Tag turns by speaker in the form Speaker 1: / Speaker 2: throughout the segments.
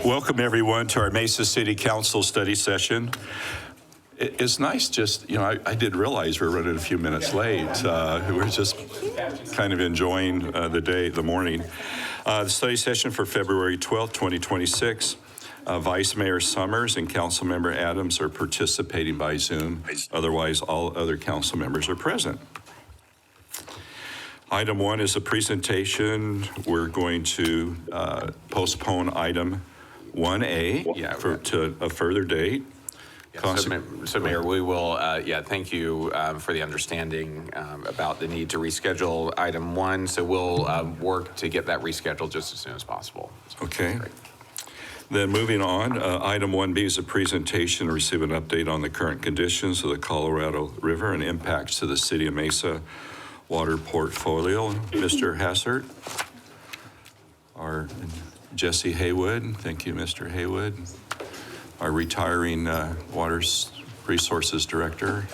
Speaker 1: Welcome everyone to our Mesa City Council study session. It's nice just, I did realize we're running a few minutes late. We're just kind of enjoying the morning. The study session for February 12th, 2026. Vice Mayor Summers and Councilmember Adams are participating by Zoom. Otherwise, all other council members are present. Item 1 is a presentation. We're going to postpone item 1A to a further date.
Speaker 2: So Mayor, we will, thank you for the understanding about the need to reschedule item 1. So we'll work to get that rescheduled just as soon as possible.
Speaker 1: Okay. Then moving on, item 1B is a presentation to receive an update on the current conditions of the Colorado River and impacts to the City of Mesa water portfolio. Mr. Hassert, our Jesse Haywood, thank you, Mr. Haywood, our retiring Water Resources Director.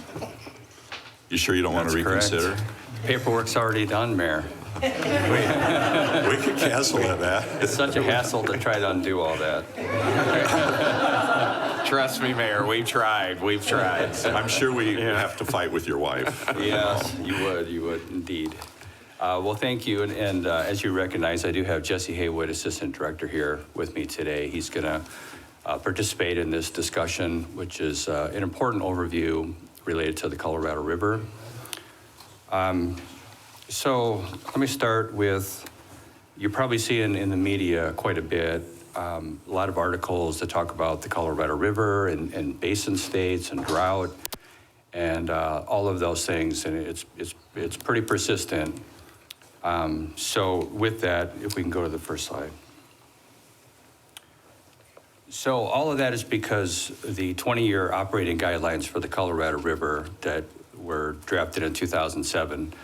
Speaker 1: You sure you don't want to reconsider?
Speaker 3: Correct. Paperwork's already done, Mayor.
Speaker 1: We could cancel that.
Speaker 3: It's such a hassle to try to undo all that.
Speaker 2: Trust me, Mayor, we've tried.
Speaker 1: I'm sure we have to fight with your wife.
Speaker 3: Yes, you would indeed. Well, thank you, and as you recognize, I do have Jesse Haywood, Assistant Director, here with me today. He's going to participate in this discussion, which is an important overview related to the Colorado River. So let me start with, you probably see in the media quite a bit, a lot of articles that talk about the Colorado River and basin states and drought and all of those things, and it's pretty persistent. So with that, if we can go to the first slide. So all of that is because the 20-year operating guidelines for the Colorado River that were drafted in 2007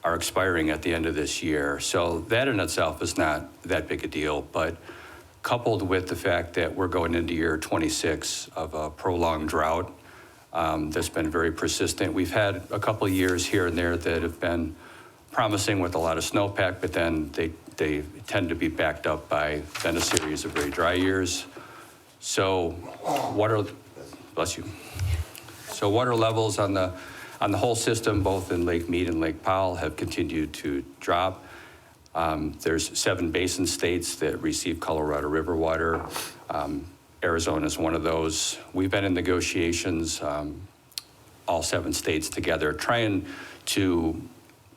Speaker 3: are expiring at the end of this year. So that in itself is not that big a deal, but coupled with the fact that we're going into year 26 of a prolonged drought that's been very persistent. We've had a couple of years here and there that have been promising with a lot of snowpack, but then they tend to be backed up by then a series of very dry years. So water levels on the whole system, both in Lake Mead and Lake Powell, have continued to drop. There's 7 basin states that receive Colorado River water. Arizona is one of those. We've been in negotiations, all 7 states together, trying to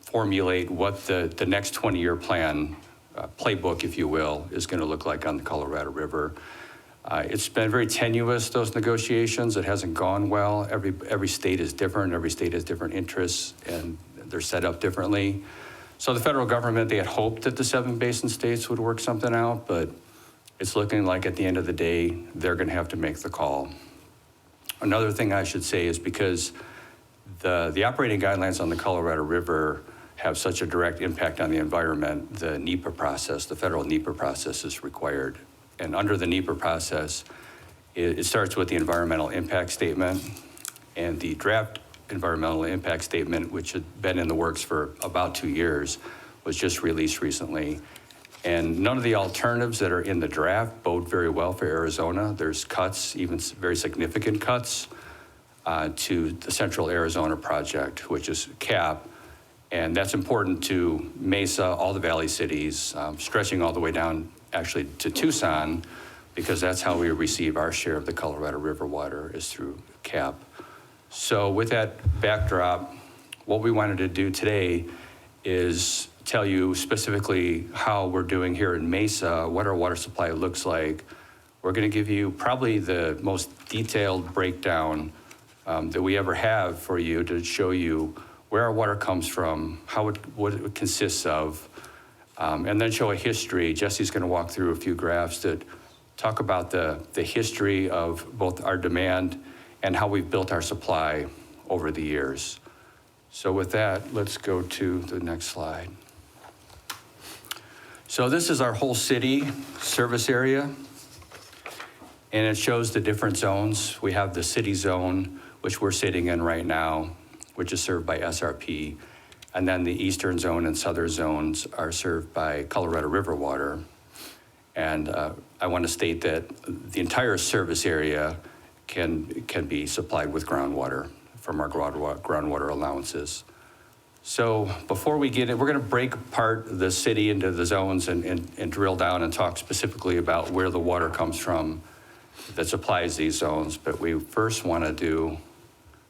Speaker 3: formulate what the next 20-year plan, playbook, if you will, is going to look like on the Colorado River. It's been very tenuous, those negotiations. It hasn't gone well. Every state is different. Every state has different interests, and they're set up differently. So the federal government, they had hoped that the 7 basin states would work something out, but it's looking like at the end of the day, they're going to have to make the call. Another thing I should say is because the operating guidelines on the Colorado River have such a direct impact on the environment, the NEPA process, the federal NEPA process is required. And under the NEPA process, it starts with the environmental impact statement, and the draft environmental impact statement, which had been in the works for about 2 years, was just released recently. And none of the alternatives that are in the draft bode very well for Arizona. There's cuts, even very significant cuts, to the Central Arizona Project, which is CAP. And that's important to Mesa, all the Valley cities, stretching all the way down actually to Tucson, because that's how we receive our share of the Colorado River water, is through CAP. So with that backdrop, what we wanted to do today is tell you specifically how we're doing here in Mesa, what our water supply looks like. We're going to give you probably the most detailed breakdown that we ever have for you to show you where our water comes from, what it consists of, and then show a history. Jesse's going to walk through a few graphs that talk about the history of both our demand and how we've built our supply over the years. So with that, let's go to the next slide. So this is our whole city service area, and it shows the different zones. We have the city zone, which we're sitting in right now, which is served by SRP. And then the eastern zone and southern zones are served by Colorado River water. And I want to state that the entire service area can be supplied with groundwater from our groundwater allowances. So before we get it, we're going to break apart the city into the zones and drill down and talk specifically about where the water comes from that supplies these zones. But we first want to do,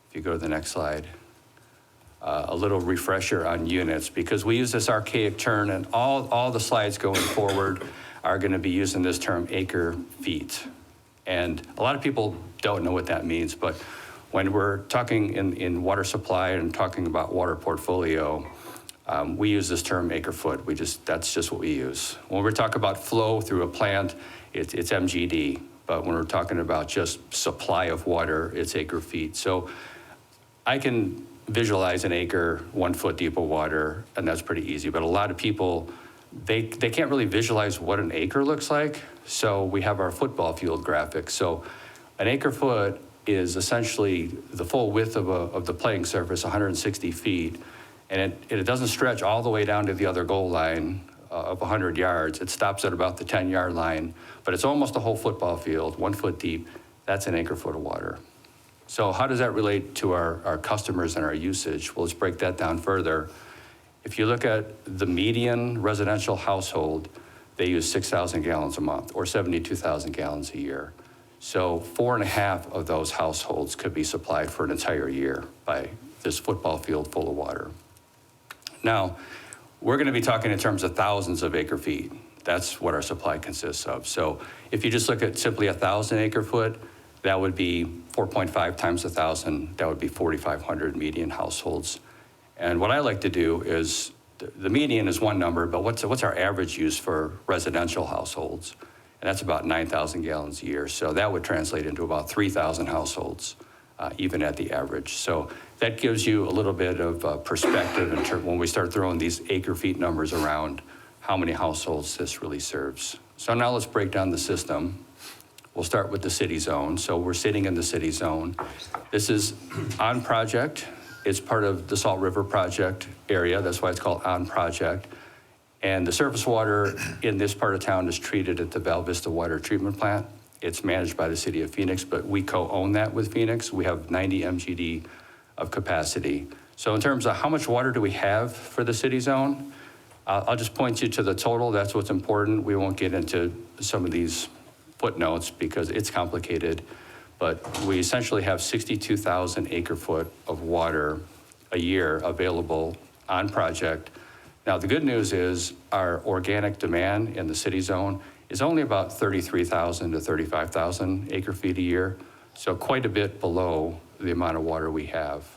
Speaker 3: if you go to the next slide, a little refresher on units, because we use this archaic term, and all the slides going forward are going to be using this term acre feet. And a lot of people don't know what that means, but when we're talking in water supply and talking about water portfolio, we use this term acre foot. That's just what we use. When we talk about flow through a plant, it's MGD. But when we're talking about just supply of water, it's acre feet. So I can visualize an acre, 1 foot deep of water, and that's pretty easy. But a lot of people, they can't really visualize what an acre looks like. So we have our football field graphic. So an acre foot is essentially the full width of the playing surface, 160 feet. And it doesn't stretch all the way down to the other goal line of 100 yards. It stops at about the 10-yard line, but it's almost a whole football field, 1 foot deep. That's an acre foot of water. So how does that relate to our customers and our usage? Well, let's break that down further. If you look at the median residential household, they use 6,000 gallons a month or 72,000 gallons a year. So 4.5 of those households could be supplied for an entire year by this football field full of water. Now, we're going to be talking in terms of thousands of acre feet. That's what our supply consists of. So if you just look at simply 1,000 acre foot, that would be 4.5 times 1,000. That would be 4,500 median households. And what I like to do is, the median is one number, but what's our average use for residential households? And that's about 9,000 gallons a year. So that would translate into about 3,000 households, even at the average. So that gives you a little bit of perspective in terms when we start throwing these acre feet numbers around, how many households this really serves. So now let's break down the system. We'll start with the city zone. So we're sitting in the city zone. This is on project. It's part of the Salt River project area. That's why it's called on project. And the surface water in this part of town is treated at the Val Vista Water Treatment Plant. It's managed by the city of Phoenix, but we co-own that with Phoenix. We have 90 MGD of capacity. So in terms of how much water do we have for the city zone, I'll just point you to the total. That's what's important. We won't get into some of these footnotes because it's complicated, but we essentially have 62,000 acre foot of water a year available on project. Now, the good news is our organic demand in the city zone is only about 33,000 to 35,000 acre feet a year, so quite a bit below the amount of water we have.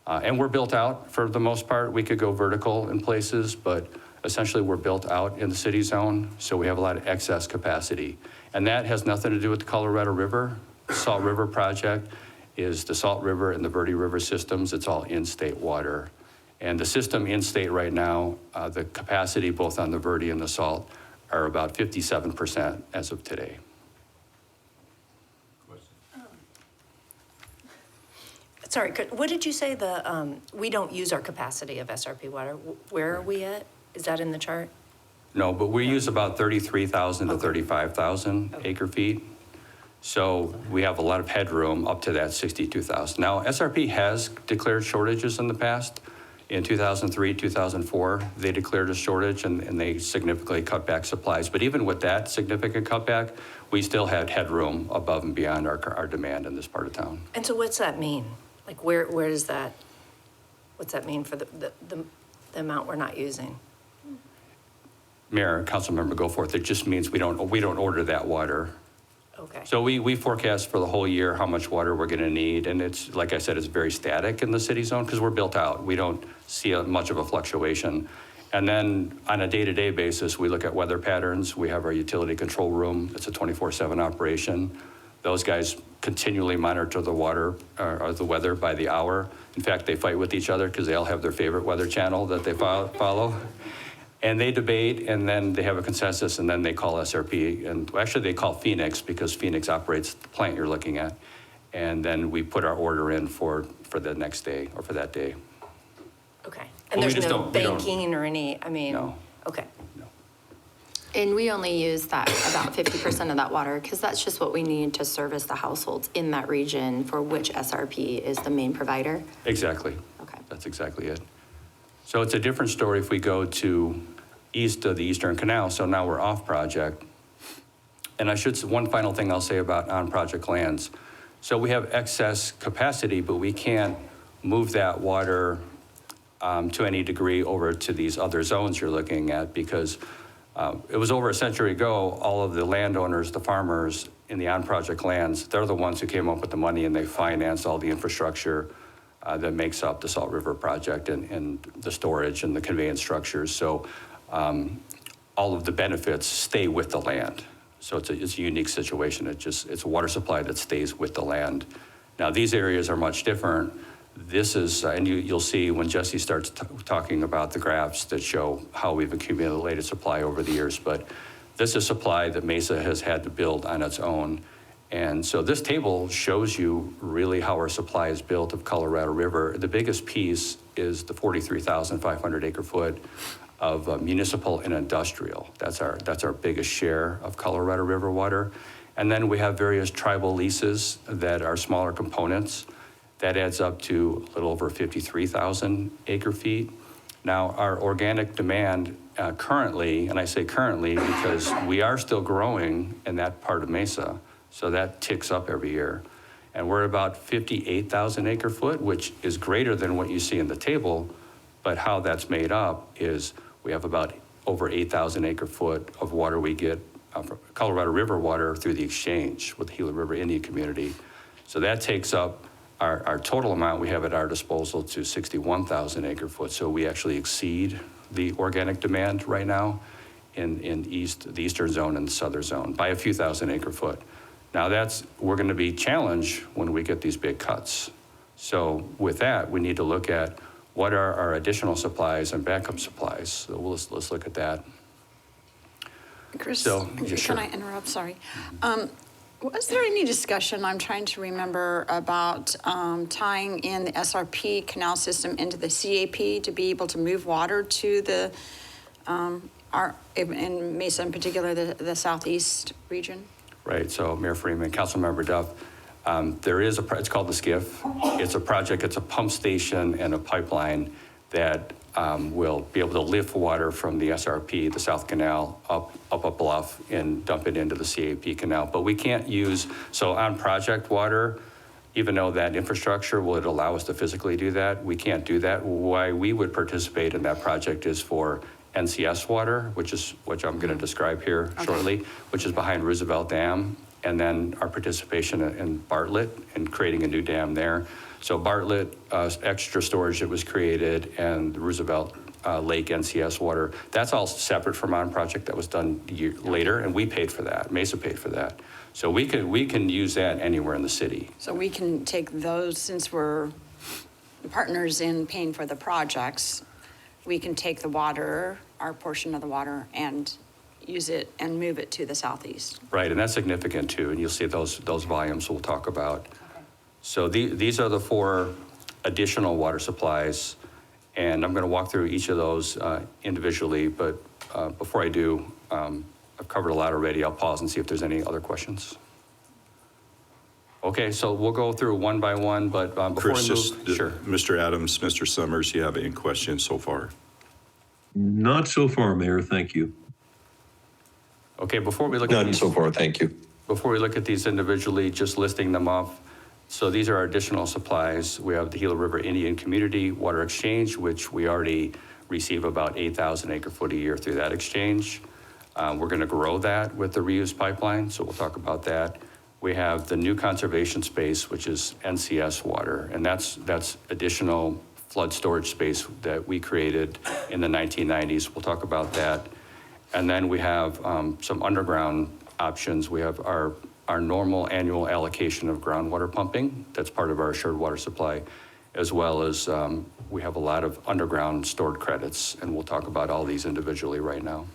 Speaker 3: And we're built out for the most part. We could go vertical in places, but essentially we're built out in the city zone, so we have a lot of excess capacity. And that has nothing to do with the Colorado River. The Salt River project is the Salt River and the Verde River systems. It's all in-state water. And the system in-state right now, the capacity both on the Verde and the Salt are about 57% as of today.
Speaker 4: Sorry, what did you say we don't use our capacity of SRP water? Where are we at? Is that in the chart?
Speaker 3: No, but we use about 33,000 to 35,000 acre feet. So we have a lot of headroom up to that 62,000. Now, SRP has declared shortages in the past. In 2003, 2004, they declared a shortage and they significantly cut back supplies. But even with that significant cutback, we still had headroom above and beyond our demand in this part of town.
Speaker 4: And so what's that mean? Like where does that, what's that mean for the amount we're not using?
Speaker 3: Mayor, Councilmember Goforth, it just means we don't order that water.
Speaker 4: Okay.
Speaker 3: So we forecast for the whole year how much water we're going to need, and it's, like I said, it's very static in the city zone because we're built out. We don't see much of a fluctuation. And then on a day-to-day basis, we look at weather patterns. We have our utility control room. It's a 24/7 operation. Those guys continually monitor the water or the weather by the hour. In fact, they fight with each other because they all have their favorite weather channel that they follow. And they debate, and then they have a consensus, and then they call SRP. And actually, they call Phoenix because Phoenix operates the plant you're looking at. And then we put our order in for the next day or for that day.
Speaker 4: Okay.
Speaker 3: Well,
Speaker 4: And
Speaker 3: we
Speaker 4: there's
Speaker 3: just
Speaker 4: no
Speaker 3: don't- we don't-
Speaker 4: banking or any, I mean?
Speaker 3: No.
Speaker 4: Okay.
Speaker 3: No.
Speaker 5: And we only use that, about 50% of that water, because that's just what we need to service the households in that region for which SRP is the main provider.
Speaker 3: Exactly.
Speaker 5: Okay.
Speaker 3: That's exactly it. So it's a different story if we go to east of the Eastern Canal, so now we're off project. And one final thing I'll say about on-project lands. So we have excess capacity, but we can't move that water to any degree over to these other zones you're looking at, because it was over a century ago, all of the landowners, the farmers in the on-project lands, they're the ones who came up with the money and they financed all the infrastructure that makes up the Salt River Project and the storage and the conveyance structures. So all of the benefits stay with the land. So it's a unique situation. It's a water supply that stays with the land. Now, these areas are much different. This is, and you'll see when Jesse starts talking about the graphs that show how we've accumulated supply over the years, but this is supply that Mesa has had to build on its own. And so this table shows you really how our supply is built of Colorado River. The biggest piece is the 43,500 acre foot of municipal and industrial. That's our biggest share of Colorado River water. And then we have various tribal leases that are smaller components. That adds up to a little over 53,000 acre feet. Now, our organic demand currently, and I say currently because we are still growing in that part of Mesa, so that ticks up every year. And we're about 58,000 acre foot, which is greater than what you see in the table, but how that's made up is we have about over 8,000 acre foot of water we get, Colorado River water through the exchange with the Gila River Indian community. So that takes up our total amount we have at our disposal to 61,000 acre foot. So we actually exceed the organic demand right now in the eastern zone and the southern zone by a few thousand acre foot. Now we're going to be challenged when we get these big cuts. So with that, we need to look at what are our additional supplies and backup supplies. So let's look at that.
Speaker 6: Chris,
Speaker 3: So, yeah, sure.
Speaker 6: can I interrupt? Sorry. Was there any discussion, I'm trying to remember, about tying in the SRP canal system into the CAP to be able to move water to the, in Mesa in particular, the southeast region?
Speaker 3: Right, so Mayor Freeman, Councilmember Duff, there is it's called the SCIF. It's a project, it's a pump station and a pipeline that will be able to lift water from the SRP, the South Canal, up a bluff and dump it into the CAP canal. But we can't use, so on project water, even though that infrastructure would allow us to physically do that, we can't do that. Why we would participate in that project is for NCS water, which I'm going to describe here shortly, which is behind Roosevelt Dam, and then our participation in Bartlett and creating a new dam there. So Bartlett, extra storage that was created, and the Roosevelt Lake NCS water, that's all separate from on project that was done later, and we paid for that. Mesa paid for that. So we can use that anywhere in the city.
Speaker 6: So we can take those, since we're partners in paying for the projects, we can take the water, our portion of the water, and use it and move it to the southeast.
Speaker 3: Right, and that's significant too, and you'll see those volumes we'll talk about. So these are the 4 additional water supplies, and I'm going to walk through each of those individually, but before I do, I've covered a lot already. I'll pause and see if there's any other questions. Okay, so we'll go through one by one, but before
Speaker 1: Chris,
Speaker 3: I move, sure.
Speaker 1: Mr. Adams, Mr. Summers, you have any questions so far?
Speaker 7: Not so far, Mayor. Thank you.
Speaker 3: Okay, before we look at
Speaker 8: None
Speaker 3: these,
Speaker 8: so far, thank you.
Speaker 3: before we look at these individually, just listing them off. So these are our additional supplies. We have the Gila River Indian Community Water Exchange, which we already receive about 8,000 acre foot a year through that exchange. We're going to grow that with the reuse pipeline, so we'll talk about that. We have the new conservation space, which is NCS water, and that's additional flood storage space that we created in the 1990s. We'll talk about that. And then we have some underground options. We have our normal annual allocation of groundwater pumping. That's part of our assured water supply, as well as we have a lot of underground stored credits, and we'll talk about all these individually right now.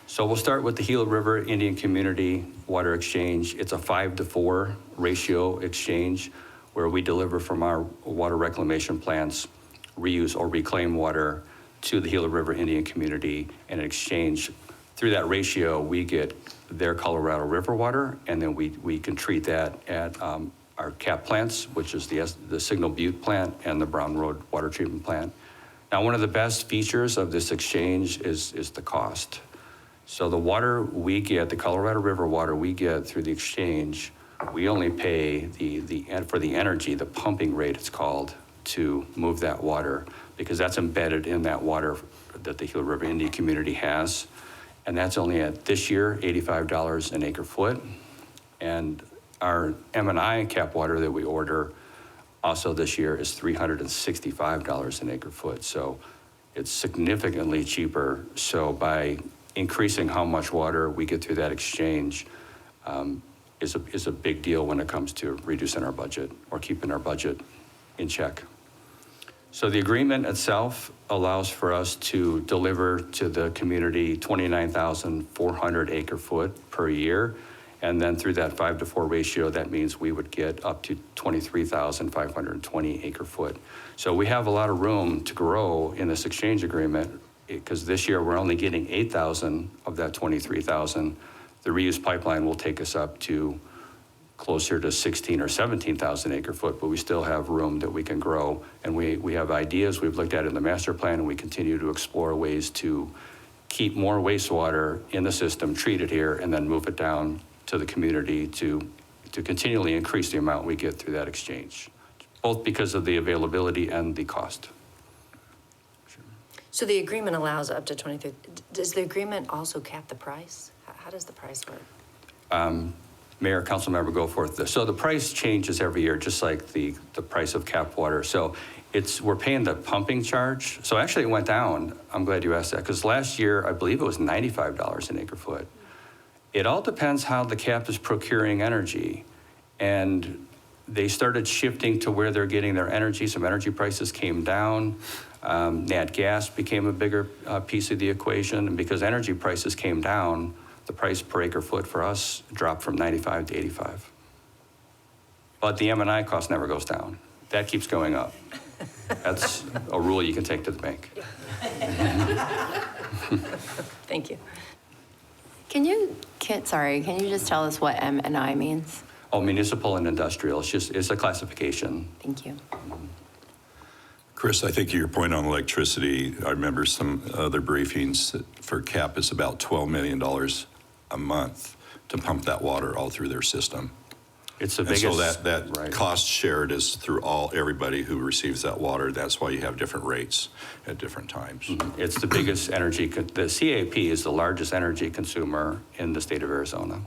Speaker 3: So we'll start with the Gila River Indian Community Water Exchange. It's a 5-to-4 ratio exchange where we deliver from our water reclamation plants, reuse or reclaim water to the Gila River Indian Community, and in exchange through that ratio, we get their Colorado River water, and then we can treat that at our CAP plants, which is the Signal Butte plant and the Brown Road Water Treatment Plant. Now, one of the best features of this exchange is the cost. So the water we get, the Colorado River water we get through the exchange, we only pay for the energy, the pumping rate it's called, to move that water, because that's embedded in that water that the Gila River Indian community has. And that's only at, this year, $85 an acre foot. And our M&I cap water that we order also this year is $365 an acre foot. So it's significantly cheaper. So by increasing how much water we get through that exchange is a big deal when it comes to reducing our budget or keeping our budget in check. So the agreement itself allows for us to deliver to the community 29,400 acre foot per year. And then through that 5-to-4 ratio, that means we would get up to 23,520 acre foot. So we have a lot of room to grow in this exchange agreement, because this year we're only getting 8,000 of that 23,000. The reuse pipeline will take us up to closer to 16 or 17,000 acre foot, but we still have room that we can grow. And we have ideas we've looked at in the master plan, and we continue to explore ways to keep more wastewater in the system, treat it here, and then move it down to the community to continually increase the amount we get through that exchange, both because of the availability and the cost.
Speaker 4: So the agreement allows up to 23. Does the agreement also cap the price? How does the price work?
Speaker 3: Mayor, council member, go forth. So the price changes every year, just like the price of cap water. So we're paying the pumping charge. So actually it went down. I'm glad you asked that, because last year, I believe it was $95 an acre foot. It all depends how the cap is procuring energy. And they started shifting to where they're getting their energy. Some energy prices came down. Nat gas became a bigger piece of the equation. And because energy prices came down, the price per acre foot for us dropped from 95 to 85. But the M&I cost never goes down. That keeps going up. That's a rule you can take to the bank.
Speaker 4: Thank you.
Speaker 5: Can you just tell us what M&I means?
Speaker 3: Oh, municipal and industrial. It's a classification.
Speaker 5: Thank you.
Speaker 1: Chris, I think your point on electricity, I remember some other briefings for CAP is about $12 million a month to pump that water all through their system.
Speaker 3: It's the
Speaker 1: And
Speaker 3: biggest.
Speaker 1: so that
Speaker 3: right.
Speaker 1: cost shared is through everybody who receives that water. That's why you have different rates at different times.
Speaker 3: It's the biggest energy. The CAP is the largest energy consumer in the state of Arizona.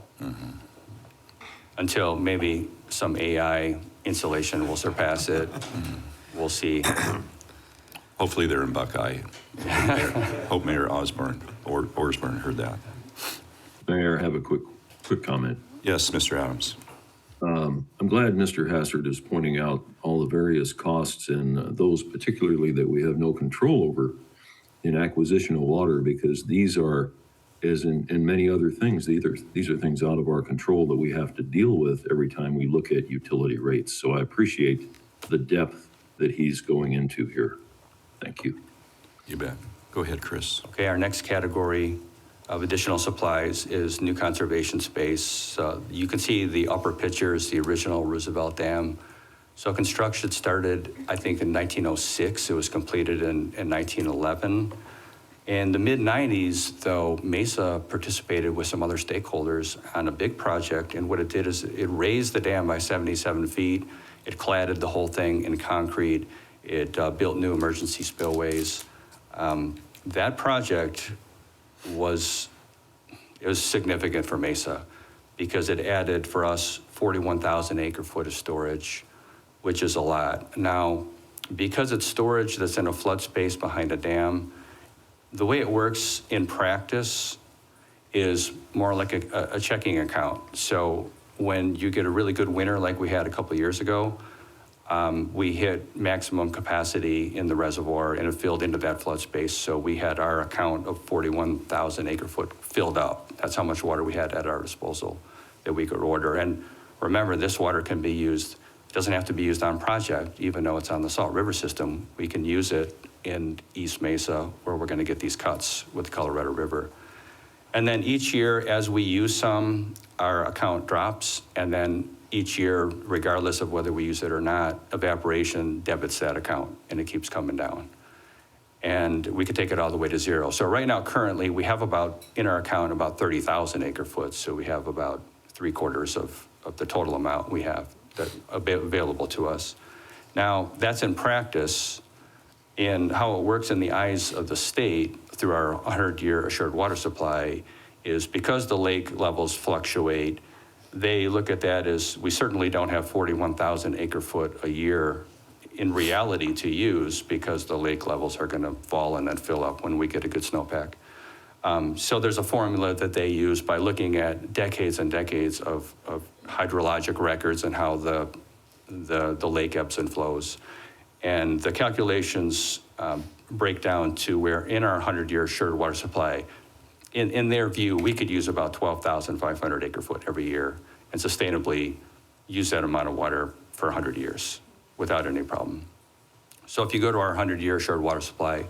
Speaker 3: Until maybe some AI installation will surpass it. We'll see.
Speaker 1: Hopefully they're in Buckeye. Hope Mayor Osborne heard that.
Speaker 7: Mayor, I have a quick comment.
Speaker 1: Yes, Mr. Adams.
Speaker 7: I'm glad Mr. Hassard is pointing out all the various costs and those particularly that we have no control over in acquisition of water, because these are, as in many other things, these are things out of our control that we have to deal with every time we look at utility rates. So I appreciate the depth that he's going into here. Thank you.
Speaker 1: You bet. Go ahead, Chris.
Speaker 3: Okay, our next category of additional supplies is new conservation space. You can see the upper pictures, the original Roosevelt Dam. So construction started, I think, in 1906. It was completed in 1911. In the mid-90s, though, Mesa participated with some other stakeholders on a big project, and what it did is it raised the dam by 77 feet. It cladded the whole thing in concrete. It built new emergency spillways. That project was significant for Mesa because it added for us 41,000 acre foot of storage, which is a lot. Now, because it's storage that's in a flood space behind a dam, the way it works in practice is more like a checking account. So when you get a really good winter like we had a couple of years ago, we hit maximum capacity in the reservoir and it filled into that flood space. So we had our account of 41,000 acre foot filled up. That's how much water we had at our disposal that we could order. And remember, this water can be used, it doesn't have to be used on project, even though it's on the Salt River system. We can use it in East Mesa where we're going to get these cuts with the Colorado River. And then each year, as we use some, our account drops. And then each year, regardless of whether we use it or not, evaporation debits that account, and it keeps coming down. And we could take it all the way to zero. So right now, currently, we have about, in our account, about 30,000 acre foot. So we have about 3/4 of the total amount we have that available to us. Now, that's in practice. And how it works in the eyes of the state through our 100-year assured water supply is because the lake levels fluctuate, they look at that as we certainly don't have 41,000 acre foot a year in reality to use because the lake levels are going to fall and then fill up when we get a good snowpack. So there's a formula that they use by looking at decades and decades of hydrologic records and how the lake ebbs and flows. And the calculations break down to where in our 100-year assured water supply, in their view, we could use about 12,500 acre foot every year and sustainably use that amount of water for 100 years without any problem. So if you go to our 100-year assured water supply,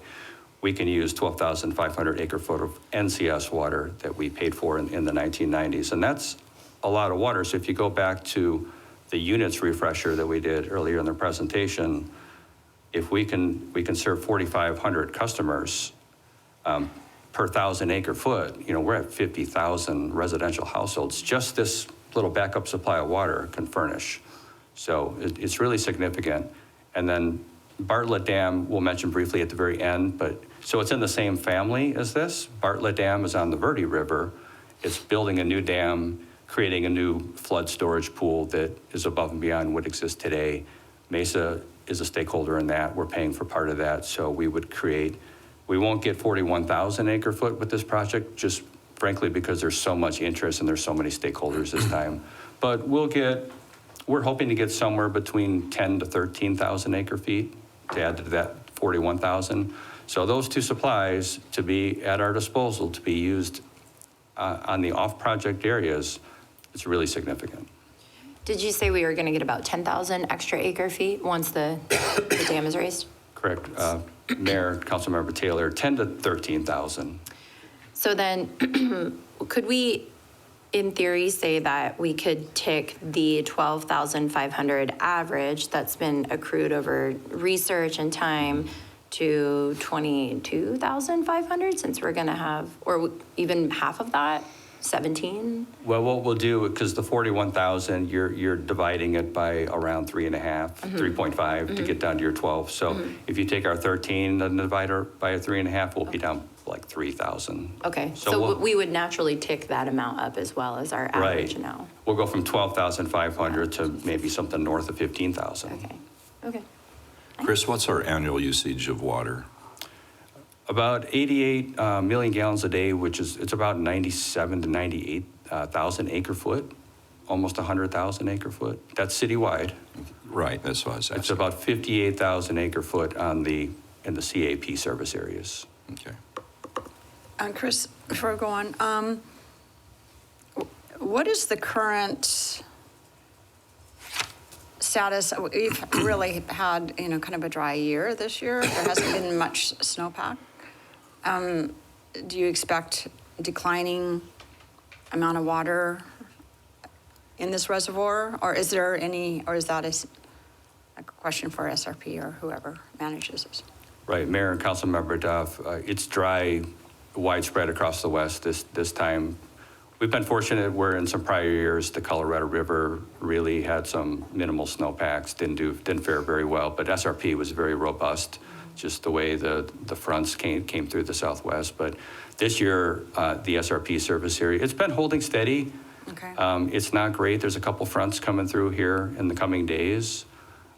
Speaker 3: we can use 12,500 acre foot of NCS water that we paid for in the 1990s. And that's a lot of water. So if you go back to the units refresher that we did earlier in the presentation, if we can serve 4,500 customers per 1,000 acre foot, we're at 50,000 residential households. Just this little backup supply of water can furnish. So it's really significant. And then Bartlett Dam, we'll mention briefly at the very end, so it's in the same family as this. Bartlett Dam is on the Verde River. It's building a new dam, creating a new flood storage pool that is above and beyond what exists today. Mesa is a stakeholder in that. We're paying for part of that. So we won't get 41,000 acre foot with this project, just frankly because there's so much interest and there's so many stakeholders this time. But we're hoping to get somewhere between 10 to 13,000 acre feet to add to that 41,000. So those two supplies to be at our disposal to be used on the off-project areas, it's really significant.
Speaker 5: Did you say we were going to get about 10,000 extra acre feet once the dam is raised?
Speaker 3: Correct. Mayor, Councilmember Taylor, 10 to 13,000.
Speaker 5: So then, could we, in theory, say that we could take the 12,500 average that's been accrued over research and time to 22,500 since we're going to have, or even half of that, 17?
Speaker 3: Well, what we'll do, because the 41,000, you're dividing it by around 3.5, 3.5 to get down to your 12. So if you take our 13 and divide it by a 3.5, we'll be down like 3,000.
Speaker 5: Okay,
Speaker 3: So
Speaker 5: so
Speaker 3: we'll-
Speaker 5: we would naturally tick that amount up as well as our average
Speaker 3: Right.
Speaker 5: now.
Speaker 3: We'll go from 12,500 to maybe something north of 15,000.
Speaker 5: Okay.
Speaker 1: Chris, what's our annual usage of water?
Speaker 3: About 88 million gallons a day, which is, it's about 97 to 98,000 acre foot, almost 100,000 acre foot. That's citywide.
Speaker 1: Right, that's what I was
Speaker 3: It's
Speaker 1: asking.
Speaker 3: about 58,000 acre foot in the CAP service areas.
Speaker 1: Okay.
Speaker 6: Chris, before we go on, what is the current status? We've really had, kind of a dry year this year. There hasn't been much snowpack. Do you expect declining amount of water in this reservoir? Or is there any, or is that a question for SRP or whoever manages this?
Speaker 3: Right, Mayor and Councilmember Duff, it's dry, widespread across the West this time. We've been fortunate where in some prior years, the Colorado River really had some minimal snowpacks, didn't fare very well, but SRP was very robust, just the way the fronts came through the Southwest. But this year, the SRP service area, it's been holding steady.
Speaker 6: Okay.
Speaker 3: It's not great. There's a couple fronts coming through here in the coming days.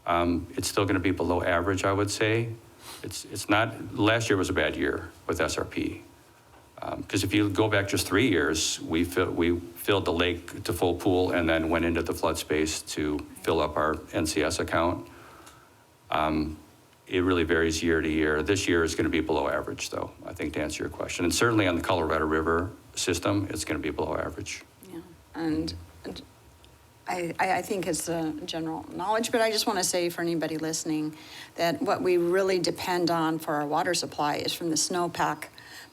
Speaker 3: It's still going to be below average, I would say. It's not, last year was a bad year with SRP. Because if you go back just 3 years, we filled the lake to full pool and then went into the flood space to fill up our NCS account. It really varies year to year. This year is going to be below average, though, I think, to answer your question. And certainly on the Colorado River system, it's going to be below average.
Speaker 6: Yeah, and I think it's general knowledge, but I just want to say for anybody listening that what we really depend on for our water supply is from the snowpack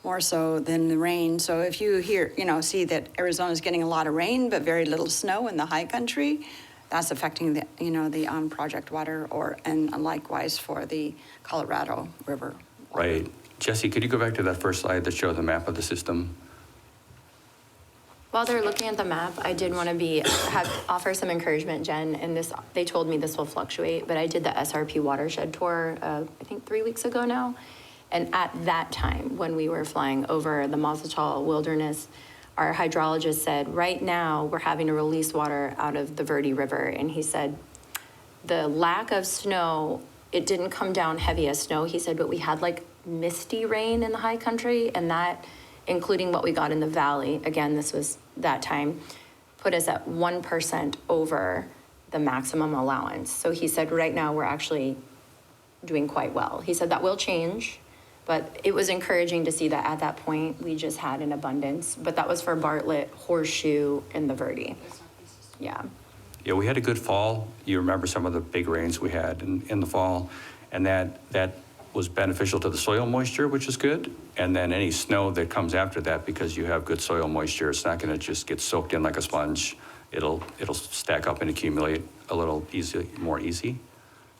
Speaker 6: more so than the rain. So if you hear, see that Arizona's getting a lot of rain, but very little snow in the high country, that's affecting the project water and likewise for the Colorado River.
Speaker 3: Right. Jesse, could you go back to that first slide that showed the map of the system?
Speaker 5: While they're looking at the map, I did want to offer some encouragement, Jen, and they told me this will fluctuate, but I did the SRP watershed tour, I think 3 weeks ago now. And at that time, when we were flying over the Mazatl Wilderness, our hydrologist said, right now, we're having to release water out of the Verde River. And he said, the lack of snow, it didn't come down heavy as snow, he said, but we had like misty rain in the high country, and that, including what we got in the valley, again, this was that time, put us at 1% over the maximum allowance. So he said, right now, we're actually doing quite well. He said that will change, but it was encouraging to see that at that point, we just had an abundance. But that was for Bartlett, Horseshoe, and the Verde. Yeah.
Speaker 3: Yeah, we had a good fall. You remember some of the big rains we had in the fall, and that was beneficial to the soil moisture, which is good. And then any snow that comes after that, because you have good soil moisture, it's not going to just get soaked in like a sponge. It'll stack up and accumulate a little more easy.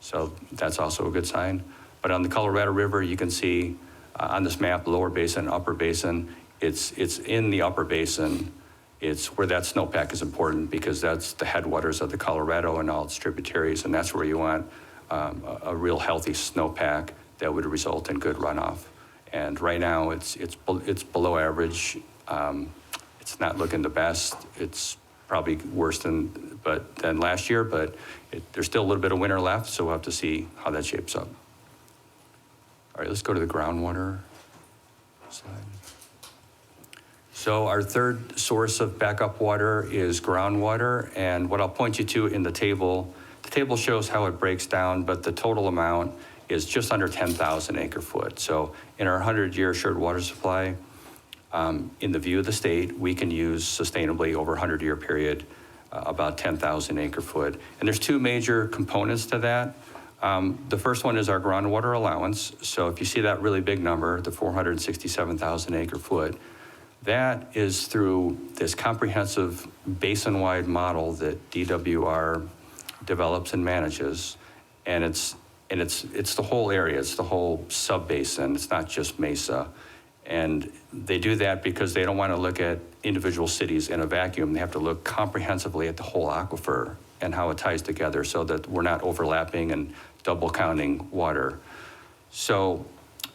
Speaker 3: So that's also a good sign. But on the Colorado River, you can see on this map, lower basin, upper basin. It's in the upper basin. It's where that snowpack is important because that's the headwaters of the Colorado and all its tributaries, and that's where you want a real healthy snowpack that would result in good runoff. And right now, it's below average. It's not looking the best. It's probably worse than last year, but there's still a little bit of winter left, so we'll have to see how that shapes up. All right, let's go to the groundwater slide. So our third source of backup water is groundwater, and what I'll point you to in the table shows how it breaks down, but the total amount is just under 10,000 acre foot. So in our 100-year assured water supply, in the view of the state, we can use sustainably over a 100-year period about 10,000 acre foot. And there's two major components to that. The first one is our groundwater allowance. So if you see that really big number, the 467,000 acre foot, that is through this comprehensive basin-wide model that DWR develops and manages. And it's the whole area, it's the whole sub-basin, it's not just Mesa. And they do that because they don't want to look at individual cities in a vacuum. They have to look comprehensively at the whole aquifer and how it ties together so that we're not overlapping and double counting water. So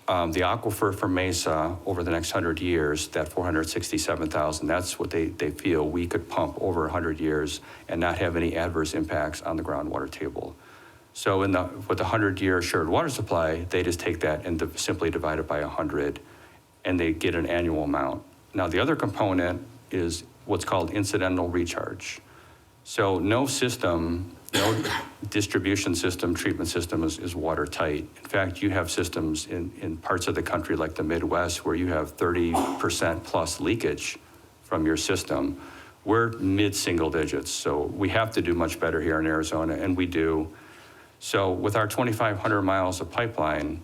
Speaker 3: the aquifer for Mesa over the next 100 years, that 467,000, that's what they feel we could pump over 100 years and not have any adverse impacts on the groundwater table. So with the 100-year assured water supply, they just take that and simply divide it by 100, and they get an annual amount. Now the other component is what's called incidental recharge. So no distribution system, treatment system is watertight. In fact, you have systems in parts of the country like the Midwest where you have 30% plus leakage from your system. We're mid-single digits, so we have to do much better here in Arizona, and we do. So with our 2,500 miles of pipeline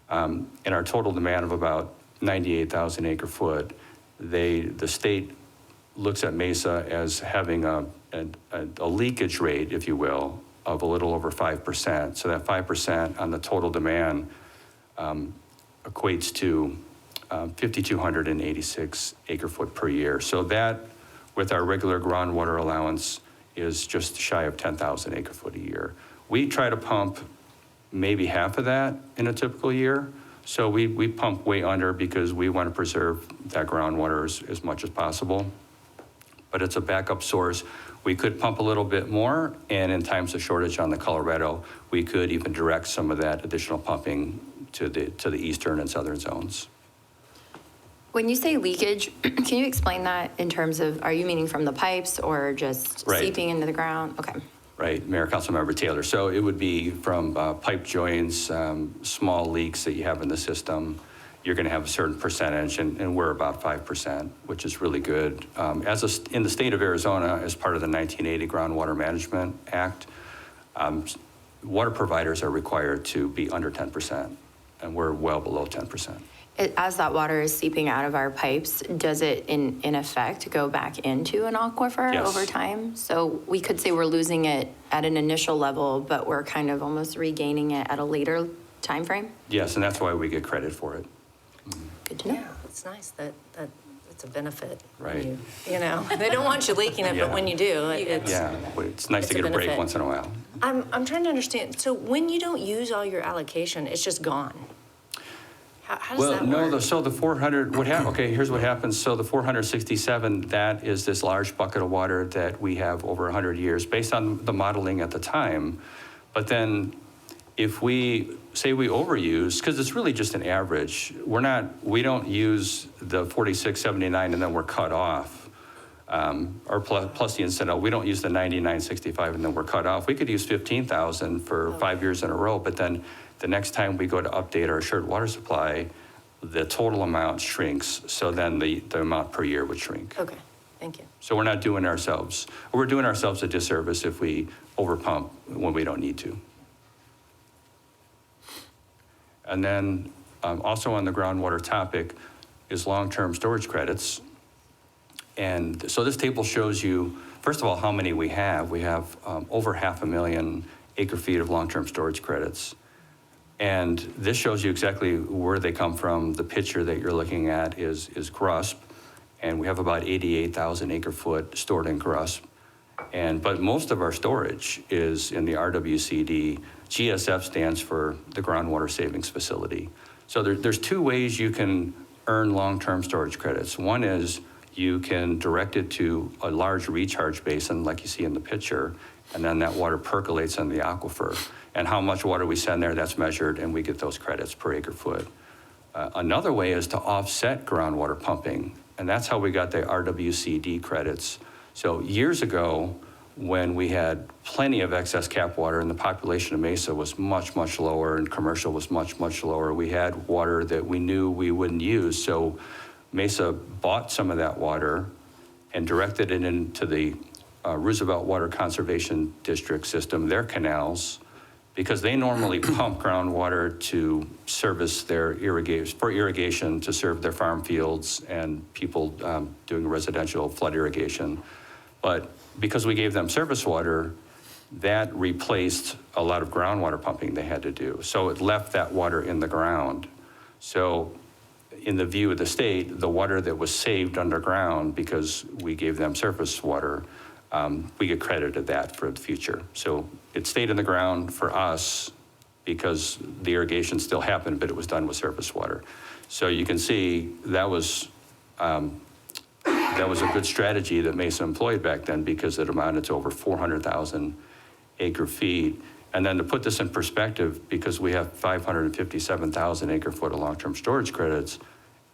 Speaker 3: and our total demand of about 98,000 acre foot, the state looks at Mesa as having a leakage rate, if you will, of a little over 5%. So that 5% on the total demand equates to 5,286 acre foot per year. So that, with our regular groundwater allowance, is just shy of 10,000 acre foot a year. We try to pump maybe half of that in a typical year. So we pump way under because we want to preserve that groundwater as much as possible. But it's a backup source. We could pump a little bit more, and in times of shortage on the Colorado, we could even direct some of that additional pumping to the eastern and southern zones.
Speaker 5: When you say leakage, can you explain that in terms of, are you meaning from the pipes or just
Speaker 3: Right.
Speaker 5: seeping into the ground? Okay.
Speaker 3: Right, Mayor Councilmember Taylor. So it would be from pipe joints, small leaks that you have in the system. You're going to have a certain percentage, and we're about 5%, which is really good. In the state of Arizona, as part of the 1980 Groundwater Management Act, water providers are required to be under 10%, and we're well below 10%.
Speaker 5: as that water is seeping out of our pipes, does it in effect go back into an aquifer
Speaker 3: Yes.
Speaker 5: over time? So we could say we're losing it at an initial level, but we're kind of almost regaining it at a later time frame.
Speaker 3: Yes, and that's why we get credit for it.
Speaker 5: Good to know.
Speaker 4: Yeah, it's nice that it's a benefit. when
Speaker 3: Right.
Speaker 4: You know, they don't want you leaking it, but
Speaker 3: Yeah.
Speaker 4: when you do, it's.
Speaker 3: Yeah, but it's nice to
Speaker 4: It's a
Speaker 3: get a break
Speaker 4: benefit.
Speaker 3: once in a while.
Speaker 4: I'm trying to understand, so when you don't use all your allocation, it's just gone? How does
Speaker 3: Well,
Speaker 4: that
Speaker 3: no,
Speaker 4: work?
Speaker 3: so the 400, okay, here's what happens. So the 467, that is this large bucket of water that we have over 100 years, based on the modeling at the time. But then if we, say we overuse, because it's really just an average, we don't use the 4679 and then we're cut off. Or plus the incidental, we don't use the 9965 and then we're cut off. We could use 15,000 for 5 years in a row, but then the next time we go to update our assured water supply, the total amount shrinks, so then the amount per year would shrink.
Speaker 4: Okay, thank you.
Speaker 3: So we're not doing ourselves, we're doing ourselves a disservice if we overpump when we don't need to. And then also on the groundwater topic is long-term storage credits. And so this table shows you, first of all, how many we have. We have over 500,000 acre-feet of long-term storage credits. And this shows you exactly where they come from. The picture that you're looking at is GRUSP, and we have about 88,000 acre-foot stored in GRUSP. But most of our storage is in the RWCD. GSF stands for the Groundwater Savings Facility. So there's two ways you can earn long-term storage credits. One is you can direct it to a large recharge basin like you see in the picture, and then that water percolates in the aquifer. And how much water we send there, that's measured, and we get those credits per acre foot. Another way is to offset groundwater pumping, and that's how we got the RWCD credits. So years ago, when we had plenty of excess cap water and the population of Mesa was much, much lower and commercial was much, much lower, we had water that we knew we wouldn't use. So Mesa bought some of that water and directed it into the Roosevelt Water Conservation District system, their canals, because they normally pump groundwater to service their irrigation to serve their farm fields and people doing residential flood irrigation. But because we gave them surface water, that replaced a lot of groundwater pumping they had to do. So it left that water in the ground. So in the view of the state, the water that was saved underground because we gave them surface water, we get credited that for the future. So it stayed in the ground for us because the irrigation still happened, but it was done with surface water. So you can see that was a good strategy that Mesa employed back then because it amounted to over 400,000 acre feet. And then to put this in perspective, because we have 557,000 acre foot of long-term storage credits,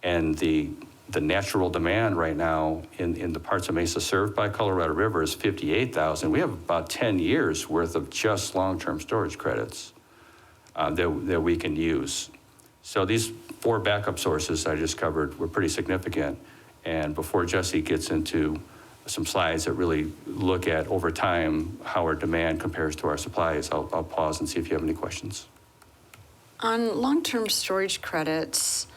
Speaker 3: and the natural demand right now in the parts of Mesa served by Colorado River is 58,000. We have about 10 years worth of just long-term storage credits that we can use. So these 4 backup sources I just covered were pretty significant. And before Jesse gets into some slides that really look at over time how our demand compares to our supplies, I'll pause and see if you have any questions.
Speaker 6: On long-term storage credits,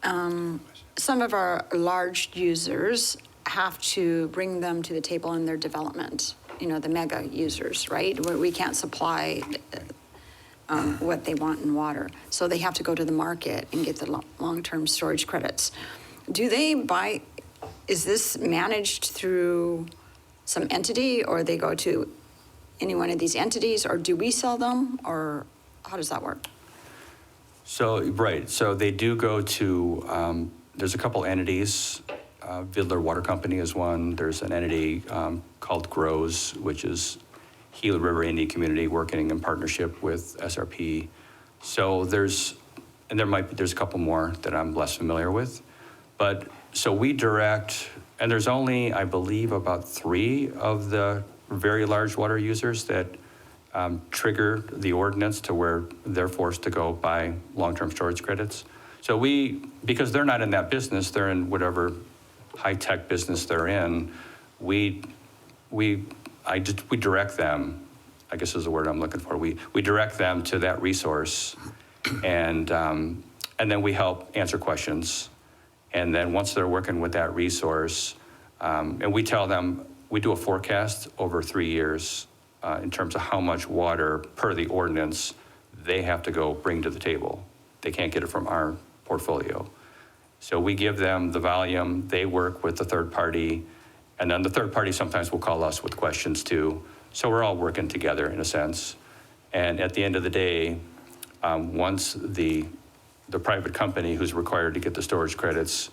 Speaker 6: some of our large users have to bring them to the table in their development, the mega users, right? Where we can't supply what they want in water. So they have to go to the market and get the long-term storage credits. Do they buy, is this managed through some entity, or they go to any one of these entities, or do we sell them, or how does that work?
Speaker 3: So, right, so they do go to, there's a couple entities. Vidler Water Company is one. There's an entity called GROWS, which is Gila River Indian Community working in partnership with SRP. So there's a couple more that I'm less familiar with. But so we direct, and there's only, I believe, about 3 of the very large water users that trigger the ordinance to where they're forced to go buy long-term storage credits. So because they're not in that business, they're in whatever high-tech business they're in, we direct them, I guess is the word I'm looking for. We direct them to that resource, and And then we help answer questions. And then once they're working with that resource, and we tell them, we do a forecast over 3 years in terms of how much water per the ordinance they have to go bring to the table. They can't get it from our portfolio. So we give them the volume, they work with the third party, and then the third party sometimes will call us with questions too. So we're all working together in a sense. And at the end of the day, once the private company who's required to get the storage credits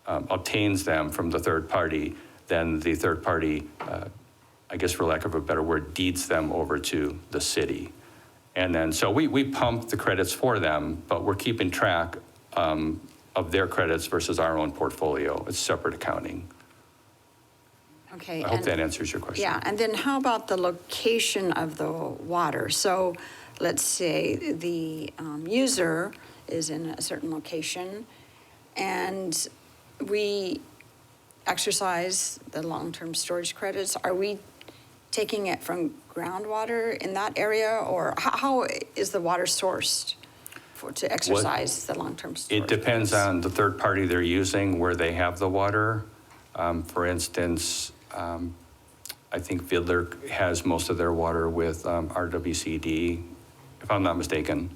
Speaker 3: obtains them from the third party, then the third party, I guess for lack of a better word, deeds them over to the city. And then, so we pump the credits for them, but we're keeping track of their credits versus our own portfolio. It's separate accounting.
Speaker 6: Okay.
Speaker 3: I hope
Speaker 6: and-
Speaker 3: that answers your question.
Speaker 6: Yeah, and then how about the location of the water? So let's say the user is in a certain location, and we exercise the long-term storage credits. Are we taking it from groundwater in that area, or how is the water sourced to exercise the long-term storage?
Speaker 3: It depends
Speaker 6: credits?
Speaker 3: on the third party they're using, where they have the water. For instance, I think Fiddler has most of their water with RWCD, if I'm not mistaken.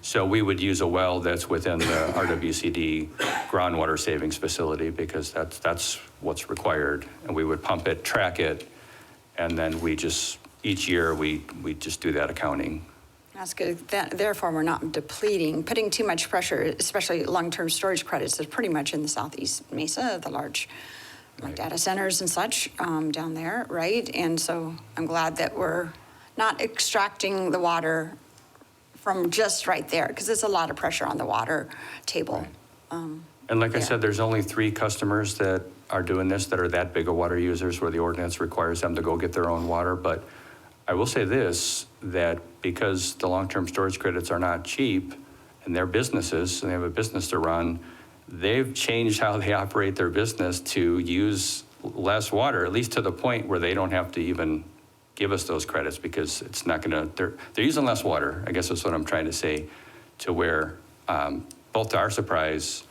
Speaker 3: So we would use a well that's within the RWCD groundwater savings facility, because that's what's required. And we would pump it, track it, and then we just, each year, we just do that accounting.
Speaker 6: That's good. Therefore, we're not depleting, putting too much pressure, especially long-term storage credits is pretty much in the Southeast Mesa, the large like data centers and such down there, right? And so I'm glad that we're not extracting the water from just right there, because there's a lot of pressure on the water table.
Speaker 3: And like I
Speaker 6: Yeah.
Speaker 3: said, there's only 3 customers that are doing this, that are that big of water users, where the ordinance requires them to go get their own water. But I will say this, that because the long-term storage credits are not cheap, and they're businesses, and they have a business to run, they've changed how they operate their business to use less water, at least to the point where they don't have to even give us those credits, because it's not gonna, they're using less water, I guess that's what I'm trying to say, to where, both to our surprise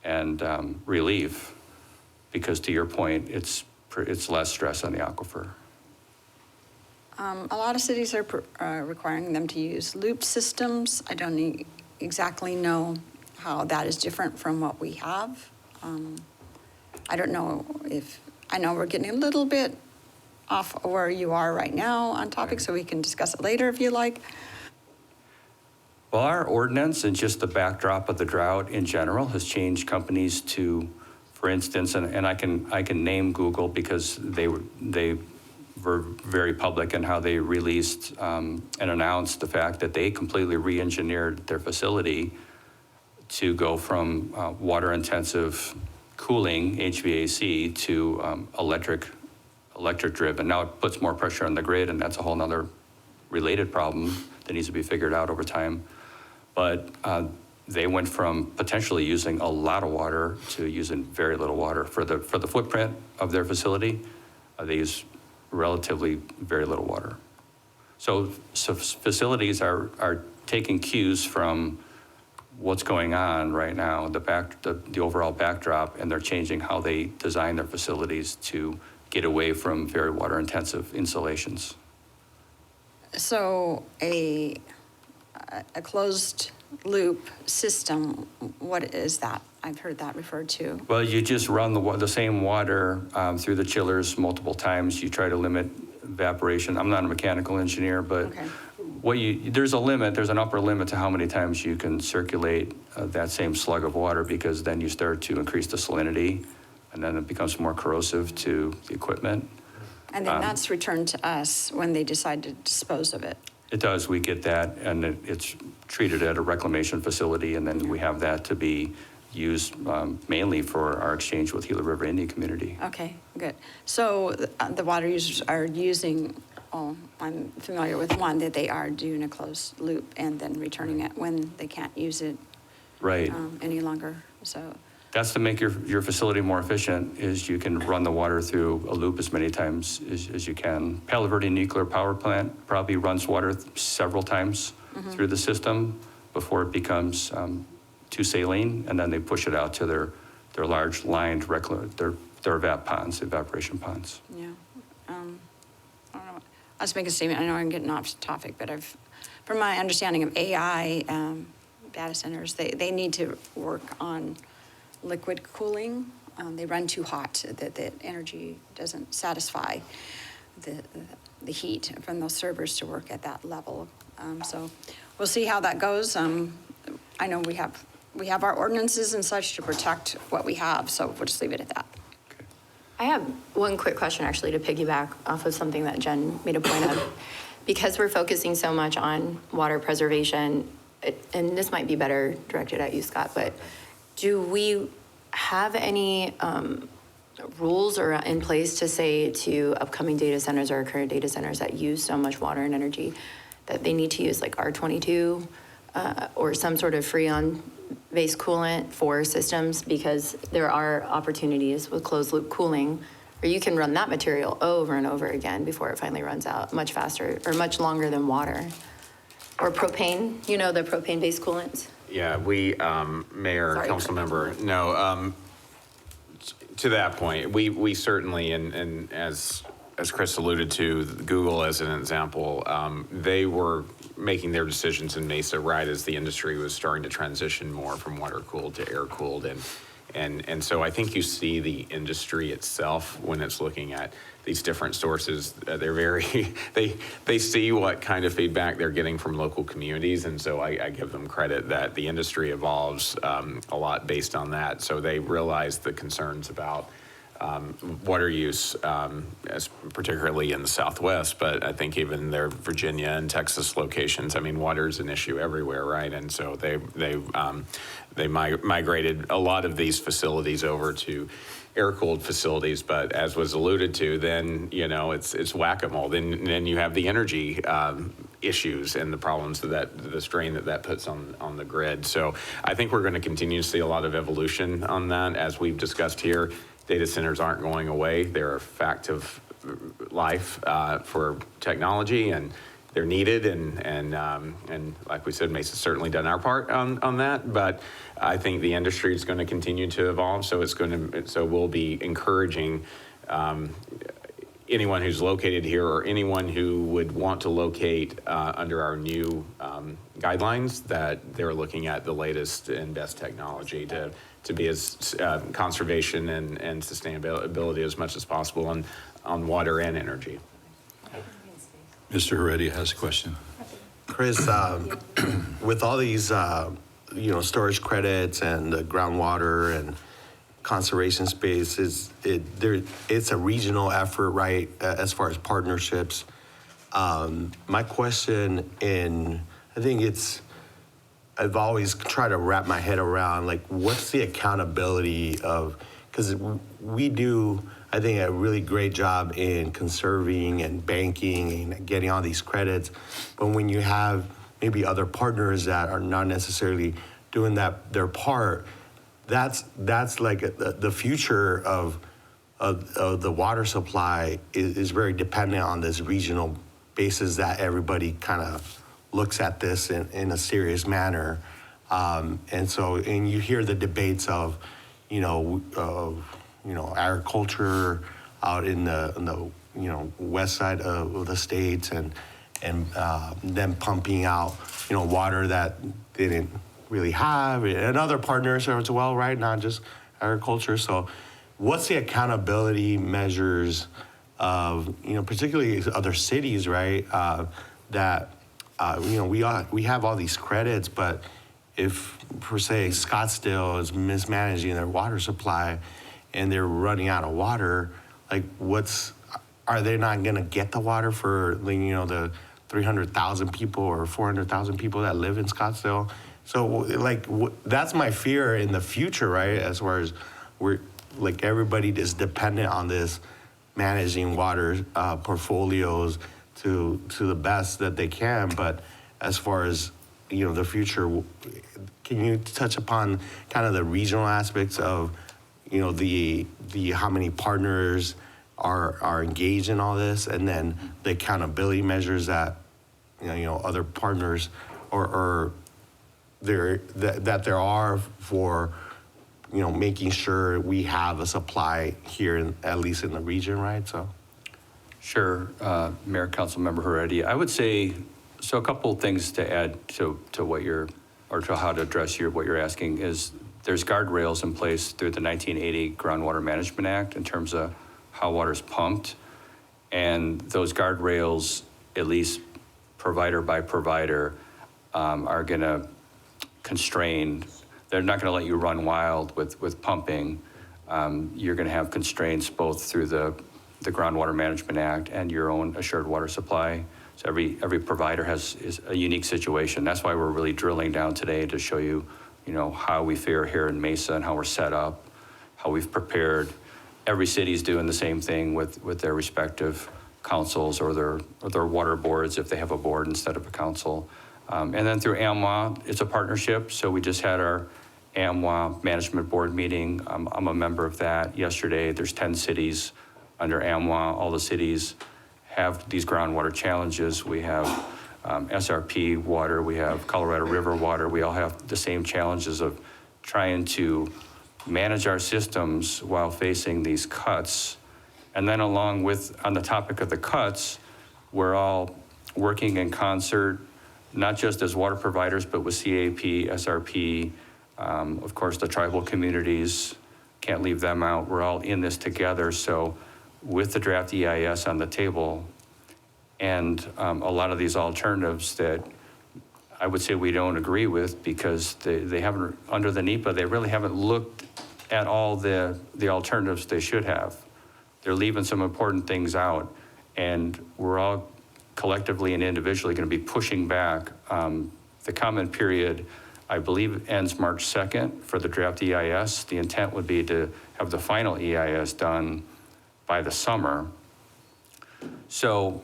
Speaker 3: and relief, because to your point, it's less stress on the aquifer.
Speaker 6: A lot of cities are requiring them to use loop systems. I don't exactly know how that is different from what we have. I don't know I know we're getting a little bit off where you are right now on topic, so we can discuss it later if you like.
Speaker 3: Well, our ordinance and just the backdrop of the drought in general has changed companies to, for instance, and I can name Google, because they were very public in how they released and announced the fact that they completely re-engineered their facility to go from water-intensive cooling, HVAC, to electric driven. Now it puts more pressure on the grid, and that's a whole nother related problem that needs to be figured out over time. But they went from potentially using a lot of water to using very little water. For the footprint of their facility, they use relatively very little water. So facilities are taking cues from what's going on right now, the overall backdrop, and they're changing how they design their facilities to get away from very water-intensive installations.
Speaker 6: So a closed loop system, what is that? I've heard that referred to.
Speaker 3: Well, you just run the same water through the chillers multiple times. You try to limit evaporation. I'm not a mechanical engineer, but
Speaker 6: Okay.
Speaker 3: there's a limit, there's an upper limit to how many times you can circulate that same slug of water, because then you start to increase the salinity, and then it becomes more corrosive to the equipment.
Speaker 6: And then that's returned to us when they decide to dispose of it.
Speaker 3: It does, we get that, and it's treated at a reclamation facility, and then we have that to be used mainly for our exchange with Gila River Indian Community.
Speaker 6: Okay, good. So the water users are using, I'm familiar with one, that they are doing a closed loop and then returning it when they can't use it
Speaker 3: Right.
Speaker 6: any longer, so.
Speaker 3: That's to make your facility more efficient, is you can run the water through a loop as many times as you can. Palo Verde Nuclear Power Plant probably runs water several times through the system before it becomes to saline, and then they push it out to their large lined, their evap ponds, evaporation ponds.
Speaker 6: Yeah. I don't know. I'll just make a statement. I know I'm getting off topic, but from my understanding of AI data centers, they need to work on liquid cooling. They run too hot. The energy doesn't satisfy the heat from those servers to work at that level. So we'll see how that goes. I know we have our ordinances and such to protect what we have, so we'll just leave it at that.
Speaker 5: I have one quick question, actually, to piggyback off of something that Jen made a point of. Because we're focusing so much on water preservation, and this might be better directed at you, Scott, but do we have any rules or in place to say to upcoming data centers or current data centers that use so much water and energy that they need to use like R22 or some sort of freon-based coolant for systems? Because there are opportunities with closed loop cooling where you can run that material over and over again before it finally runs out much faster or much longer than water. Or propane, the propane-based coolants?
Speaker 2: Yeah, we, Mayor,
Speaker 5: Sorry.
Speaker 2: council member, no, to that point, we certainly, and as Chris alluded to, Google as an example, they were making their decisions in Mesa right as the industry was starting to transition more from water-cooled to air-cooled. And so I think you see the industry itself when it's looking at these different sources. They're very, they see what kind of feedback they're getting from local communities. And so I give them credit that the industry evolves a lot based on that. So they realize the concerns about water use, particularly in the Southwest, but I think even their Virginia and Texas locations, I mean, water is an issue everywhere, right? And so they migrated a lot of these facilities over to air-cooled facilities, but as was alluded to, then, it's whack-a-mole. Then you have the energy issues and the problems the strain that puts on the grid. So I think we're going to continue to see a lot of evolution on that, as we've discussed here. Data centers aren't going away. They're a fact of life for technology, and they're needed. And like we said, Mesa's certainly done our part on that. But I think the industry is going to continue to evolve. So we'll be encouraging anyone who's located here or anyone who would want to locate under our new guidelines that they're looking at the latest and best technology to be as conservation and sustainability as much as possible on water and energy.
Speaker 1: Mr. Heredia has a question.
Speaker 8: Chris, with all these, storage credits and the groundwater and conservation space, it's a regional effort, right, as far as partnerships. My question, I've always tried to wrap my head around, like, what's the accountability of, because we do, I think, a really great job in conserving and banking and getting all these credits. But when you have maybe other partners that are not necessarily doing their part, that's like the future of the water supply is very dependent on this regional basis that everybody kind of looks at this in a serious manner. And you hear the debates of, agriculture out in the west side of the states and them pumping out, water that they didn't really have, and other partners as well, right? Not just agriculture. So what's the accountability measures of, particularly other cities, right? That we have all these credits, but if, per se, Scottsdale is mismanaging their water supply and they're running out of water, like, are they not going to get the water for, the 300,000 people or 400,000 people that live in Scottsdale? So, that's my fear in the future, right? As far as everybody is dependent on this managing water portfolios to the best that they can. But as far as, the future, can you touch upon kind of the regional aspects of, the how many partners are engaged in all this, and then the accountability measures that, other partners or that there are for, you know, making sure we have a supply here, at least in the region, right? So.
Speaker 3: Sure, Mayor, Councilmember Heredia. I would say, so a couple of things to add to what you're, or to how to address what you're asking is there's guardrails in place through the 1980 Groundwater Management Act in terms of how water's pumped. And those guardrails, at least provider by provider, are gonna constrain, they're not gonna let you run wild with pumping. You're gonna have constraints both through the Groundwater Management Act and your own assured water supply. So every provider is a unique situation. That's why we're really drilling down today to show you, you know, how we fare here in Mesa and how we're set up, how we've prepared. Every city's doing the same thing with their respective councils or their water boards if they have a board instead of a council. And then through AMWA, it's a partnership. So we just had our AMWA Management Board meeting. I'm a member of that yesterday. There's 10 cities under AMWA. All the cities have these groundwater challenges. We have SRP water, we have Colorado River water. We all have the same challenges of trying to manage our systems while facing these cuts. And then along with, on the topic of the cuts, we're all working in concert, not just as water providers, but with CAP, SRP, of course, the tribal communities, can't leave them out. We're all in this together. So with the draft EIS on the table and a lot of these alternatives that I would say we don't agree with because they haven't, under the NEPA, they really haven't looked at all the alternatives they should have. They're leaving some important things out, and we're all collectively and individually going to be pushing back. The comment period, I believe, ends March 2nd for the draft EIS. The intent would be to have the final EIS done by the summer. So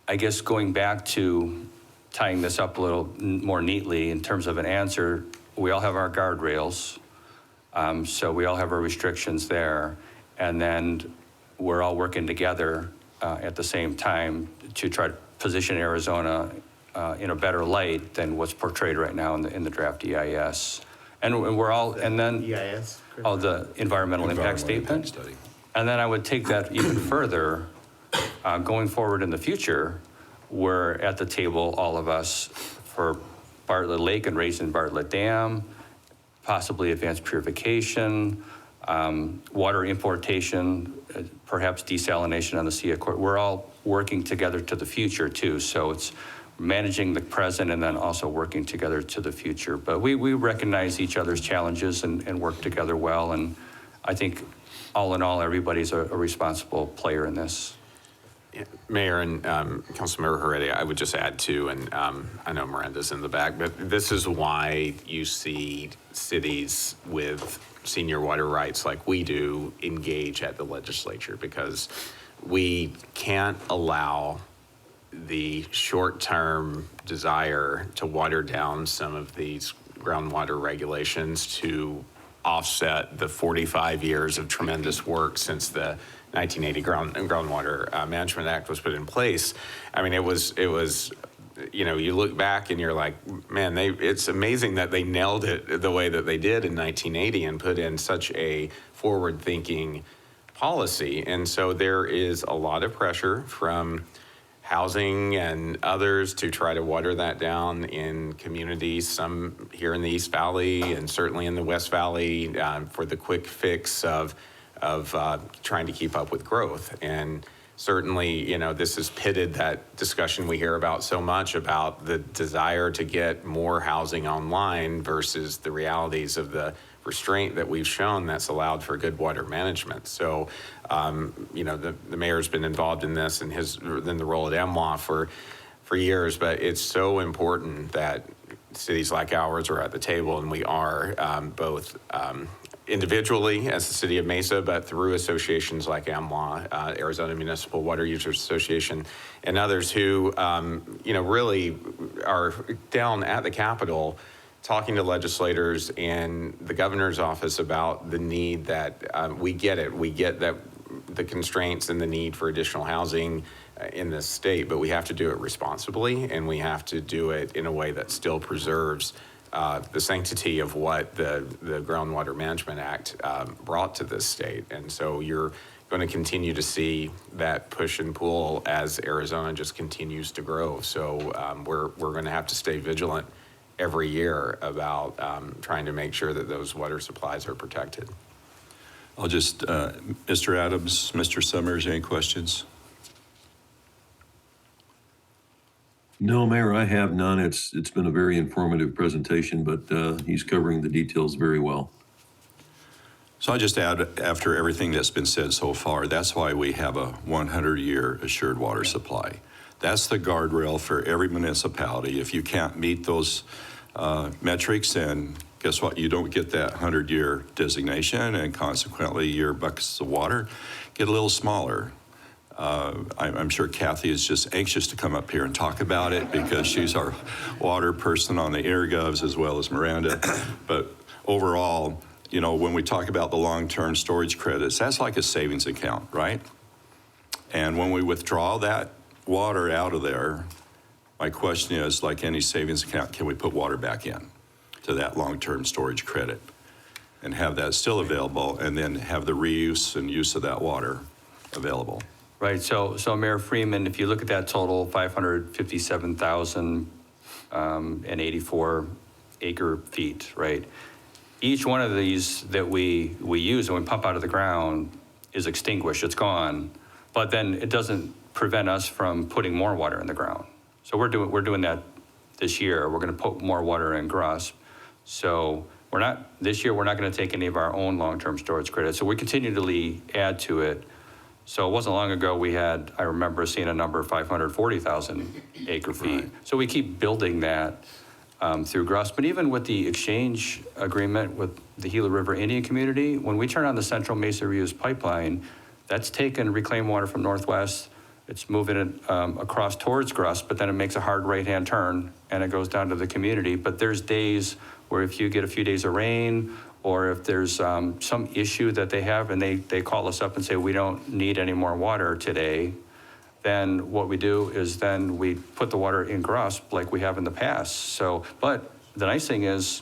Speaker 3: I guess going back to tying this up a little more neatly in terms of an answer, we all have our guardrails. So we all have our restrictions there. And then we're all working together at the same time to try to position Arizona in a better light than what's portrayed right now in the draft EIS. And we're all, and then,
Speaker 8: EIS?
Speaker 3: oh, the environmental impact statement.
Speaker 1: Study.
Speaker 3: And then I would take that even further, going forward in the future, we're at the table, all of us, for Bartlett Lake and raising Bartlett Dam, possibly advanced purification, water importation, perhaps desalination on the Sea Accord. We're all working together to the future too. So it's managing the present and then also working together to the future. But we recognize each other's challenges and work together well. And I think all in all, everybody's a responsible player in this.
Speaker 2: Yeah, Mayor and Councilmember Heredia, I would just add too, and I know Miranda's in the back, but this is why you see cities with senior water rights like we do engage at the legislature, because we can't allow the short-term desire to water down some of these groundwater regulations to offset the 45 years of tremendous work since the 1980 Groundwater Management Act was put in place. I mean, it was, you know, you look back and you're like, man, it's amazing that they nailed it the way that they did in 1980 and put in such a forward-thinking policy. And so there is a lot of pressure from housing and others to try to water that down in communities, some here in the East Valley and certainly in the West Valley, for the quick fix of trying to keep up with growth. And certainly, you know, this has pitted that discussion we hear about so much about the desire to get more housing online versus the realities of the restraint that we've shown that's allowed for good water management. So, you know, the mayor's been involved in this and in the role at AMWA for years, but it's so important that cities like ours are at the table, and we are both individually as the city of Mesa, but through associations like AMWA, Arizona Municipal Water Users Association, and others who, you know, really are down at the Capitol talking to legislators and the governor's office about the need that we get it. We get that the constraints and the need for additional housing in this state, but we have to do it responsibly, and we have to do it in a way that still preserves the sanctity of what the Groundwater Management Act brought to this state. And so you're going to continue to see that push and pull as Arizona just continues to grow. So we're going to have to stay vigilant every year about trying to make sure that those water supplies are protected.
Speaker 1: I'll just, Mr. Adams, Mr. Summers, any questions?
Speaker 7: No, Mayor, I have none. It's been a very informative presentation, but he's covering the details very well.
Speaker 1: So I just add, after everything that's been said so far, that's why we have a 100-year assured water supply. That's the guardrail for every municipality. If you can't meet those metrics, then guess what? You don't get that 100-year designation, and consequently, your buckets of water get a little smaller. I'm sure Kathy is just anxious to come up here and talk about it because she's our water person on the EnerGovs as well as Miranda. But overall, you know, when we talk about the long-term storage credits, that's like a savings account, right? And when we withdraw that water out of there, my question is, like any savings account, can we put water back in to that long-term storage credit and have that still available, and then have the reuse and use of that water available?
Speaker 3: Right, so Mayor Freeman, if you look at that total, 557,084 acre feet, right? Each one of these that we use and we pump out of the ground is extinguished, it's gone, but then it doesn't prevent us from putting more water in the ground. So we're doing that this year. We're going to put more water in Grasp. So this year we're not going to take any of our own long-term storage credits. So we continually add to it. So it wasn't long ago I remember seeing a number of 540,000 acre feet. Right. So we keep building that through Grasp. But even with the exchange agreement with the Gila River Indian community, when we turn on the Central Mesa Reuse Pipeline, that's taken reclaimed water from Northwest, it's moving it across towards Grasp, but then it makes a hard right-hand turn and it goes down to the community. But there's days where if you get a few days of rain, or if there's some issue that they have and they call us up and say, we don't need any more water today, then what we do is then we put the water in Grasp like we have in the past. So, but the nice thing is,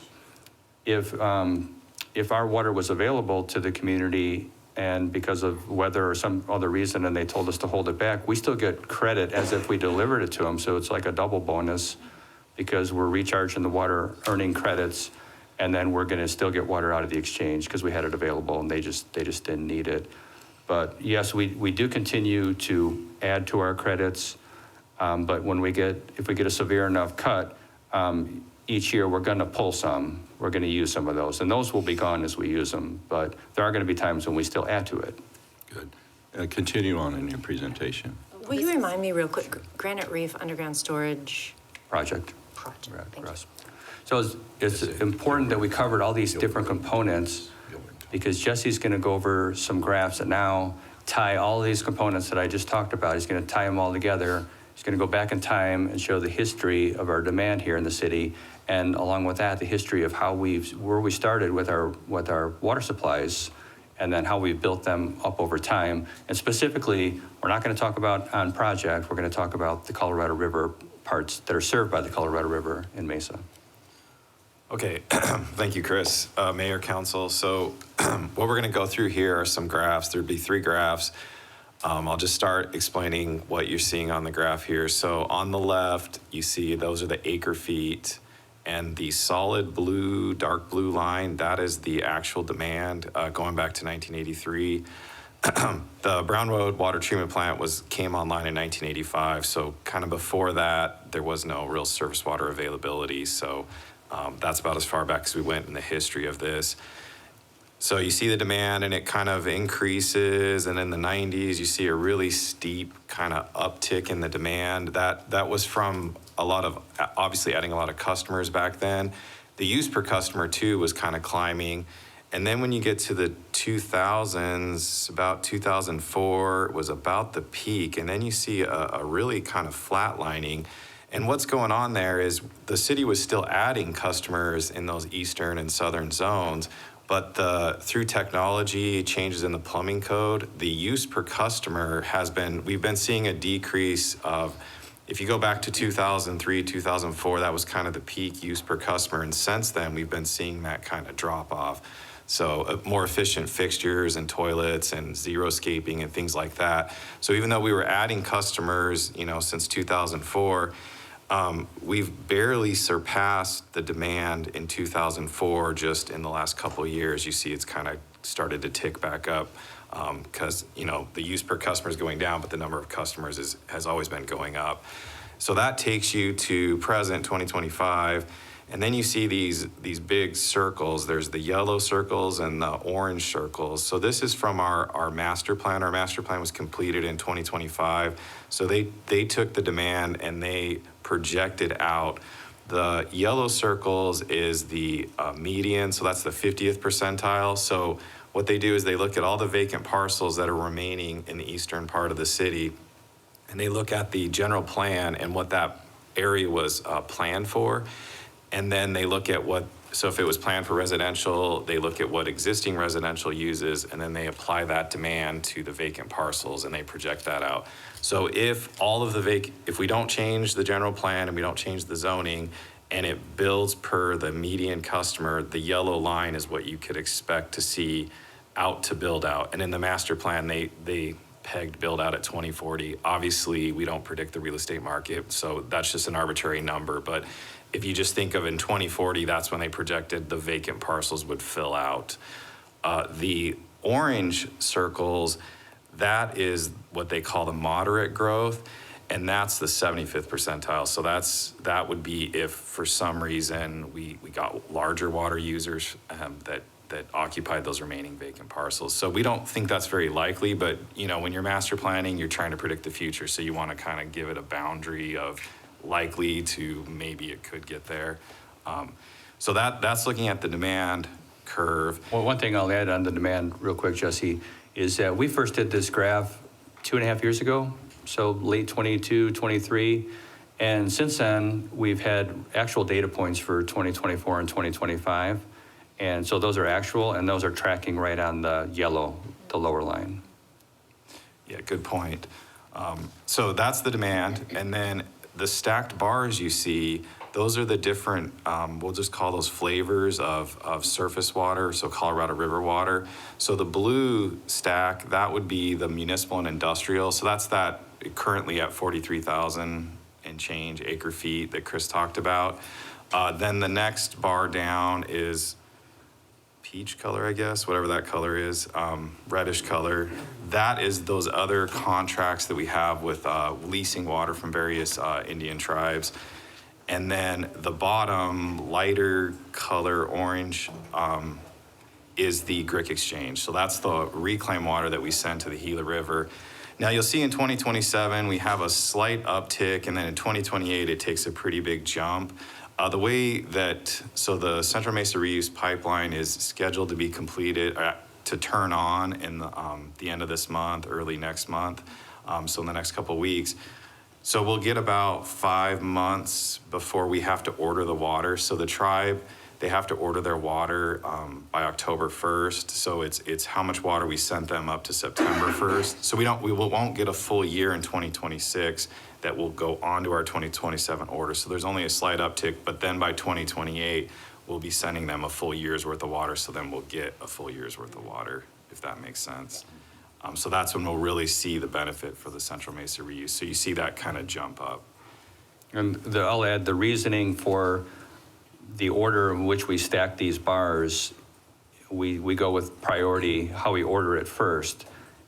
Speaker 3: if our water was available to the community and because of weather or some other reason and they told us to hold it back, we still get credit as if we delivered it to them. So it's like a double bonus because we're recharging the water, earning credits, and then we're gonna still get water out of the exchange because we had it available and they just didn't need it. But yes, we do continue to add to our credits, but when if we get a severe enough cut, each year we're gonna pull some, we're gonna use some of those, and those will be gone as we use them, but there are gonna be times when we still add to it.
Speaker 1: Good. Continue on in your presentation.
Speaker 4: Will you remind me real quick, Granite Reef Underground Storage
Speaker 3: Project.
Speaker 4: Project? Thank you.
Speaker 3: So it's important that we covered all these different components because Jesse's going to go over some graphs that now tie all these components that I just talked about. He's going to tie them all together. He's going to go back in time and show the history of our demand here in the city, and along with that, the history of where we started with our water supplies, and then how we've built them up over time. And specifically, we're not going to talk about on project. We're going to talk about the Colorado River parts that are served by the Colorado River in Mesa.
Speaker 9: Okay, thank you, Chris. Mayor, Council. So what we're going to go through here are some graphs. There'd be 3 graphs. I'll just start explaining what you're seeing on the graph here. So on the left, you see those are the acre feet, and the solid blue, dark blue line, that is the actual demand going back to 1983. The Brown Road Water Treatment Plant came online in 1985. So kind of before that, there was no real surface water availability. So that's about as far back as we went in the history of this. So you see the demand and it kind of increases, and in the 90s you see a really steep kind of uptick in the demand. That was from obviously adding a lot of customers back then. The use per customer too was kind of climbing. And then when you get to the 2000s, about 2004 was about the peak, and then you see a really kind of flatlining. And what's going on there is the city was still adding customers in those eastern and southern zones, but through technology, changes in the plumbing code, the use per customer we've been seeing a decrease of if you go back to 2003, 2004, that was kind of the peak use per customer. And since then, we've been seeing that kind of drop off. So more efficient fixtures and toilets and zero-scaping and things like that. So even though we were adding customers, since 2004, we've barely surpassed the demand in 2004 just in the last couple of years. You see it's kind of started to tick back up because, the use per customer is going down, but the number of customers has always been going up. So that takes you to present 2025. And then you see these big circles. There's the yellow circles and the orange circles. So this is from our master plan. Our master plan was completed in 2025. So they took the demand and they projected out. The yellow circles is the median, so that's the 50th percentile. So what they do is they look at all the vacant parcels that are remaining in the eastern part of the city, and they look at the general plan and what that area was planned for. And then they look at so if it was planned for residential, they look at what existing residential uses, and then they apply that demand to the vacant parcels, and they project that out. So if we don't change the general plan and we don't change the zoning, and it builds per the median customer, the yellow line is what you could expect to see out to build out. And in the master plan, they pegged build out at 2040. Obviously, we don't predict the real estate market, so that's just an arbitrary number. But if you just think of in 2040, that's when they projected the vacant parcels would fill out. The orange circles, that is what they call the moderate growth, and that's the 75th percentile. So that would be if for some reason we got larger water users that occupied those remaining vacant parcels. So we don't think that's very likely, but when you're master planning, you're trying to predict the future. So you want to kind of give it a boundary of likely to maybe it could get there. So that's looking at the demand curve.
Speaker 3: Well, one thing I'll add on the demand real quick, Jesse, is that we first did this graph 2.5 years ago, so late 22, 23. And since then, we've had actual data points for 2024 and 2025. And so those are actual, and those are tracking right on the yellow, the lower line.
Speaker 9: Yeah, good point. So that's the demand. And then the stacked bars you see, those are the different, we'll just call those flavors of surface water, so Colorado River water. So the blue stack, that would be the municipal and industrial. So that's that currently at 43,000 and change acre feet that Chris talked about. Then the next bar down is peach color, I guess, whatever that color is, reddish color. That is those other contracts that we have with leasing water from various Indian tribes. And then the bottom lighter color orange is the Grick Exchange. So that's the reclaimed water that we send to the Gila River. Now you'll see in 2027, we have a slight uptick, and then in 2028, it takes a pretty big jump. The way that, so the Central Mesa Reuse Pipeline is scheduled to be completed, to turn on in the end of this month, early next month, so in the next couple of weeks. So we'll get about 5 months before we have to order the water. So the tribe, they have to order their water by October 1st. So it's how much water we sent them up to September 1st. So we won't get a full year in 2026 that will go on to our 2027 order. So there's only a slight uptick, but then by 2028, we'll be sending them a full year's worth of water. So then we'll get a full year's worth of water, if that makes sense. So that's when we'll really see the benefit for the Central Mesa Reuse. So you see that kind of jump up.
Speaker 3: And I'll add the reasoning for the order in which we stack these bars. We go with priority, how we order it first.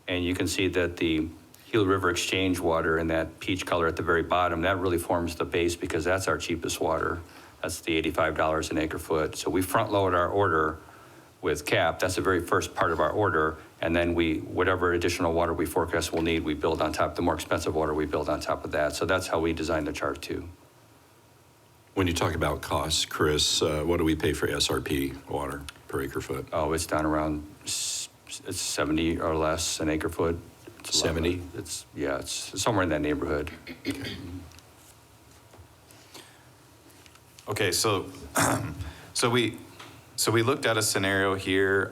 Speaker 3: And you can see that the Gila River Exchange water in that peach color at the very bottom, that really forms the base because that's our cheapest water. That's the $85 an acre foot. So we front load our order with CAP. That's the very first part of our order. And then whatever additional water we forecast we'll need, we build on top. The more expensive water, we build on top of that. So that's how we design the chart too.
Speaker 1: When you talk about costs, Chris, what do we pay for SRP water per acre foot?
Speaker 3: Oh, it's down around, it's 70 or less an acre foot. It's
Speaker 1: 70?
Speaker 3: It's somewhere in that neighborhood.
Speaker 9: Okay, so we looked at a scenario here.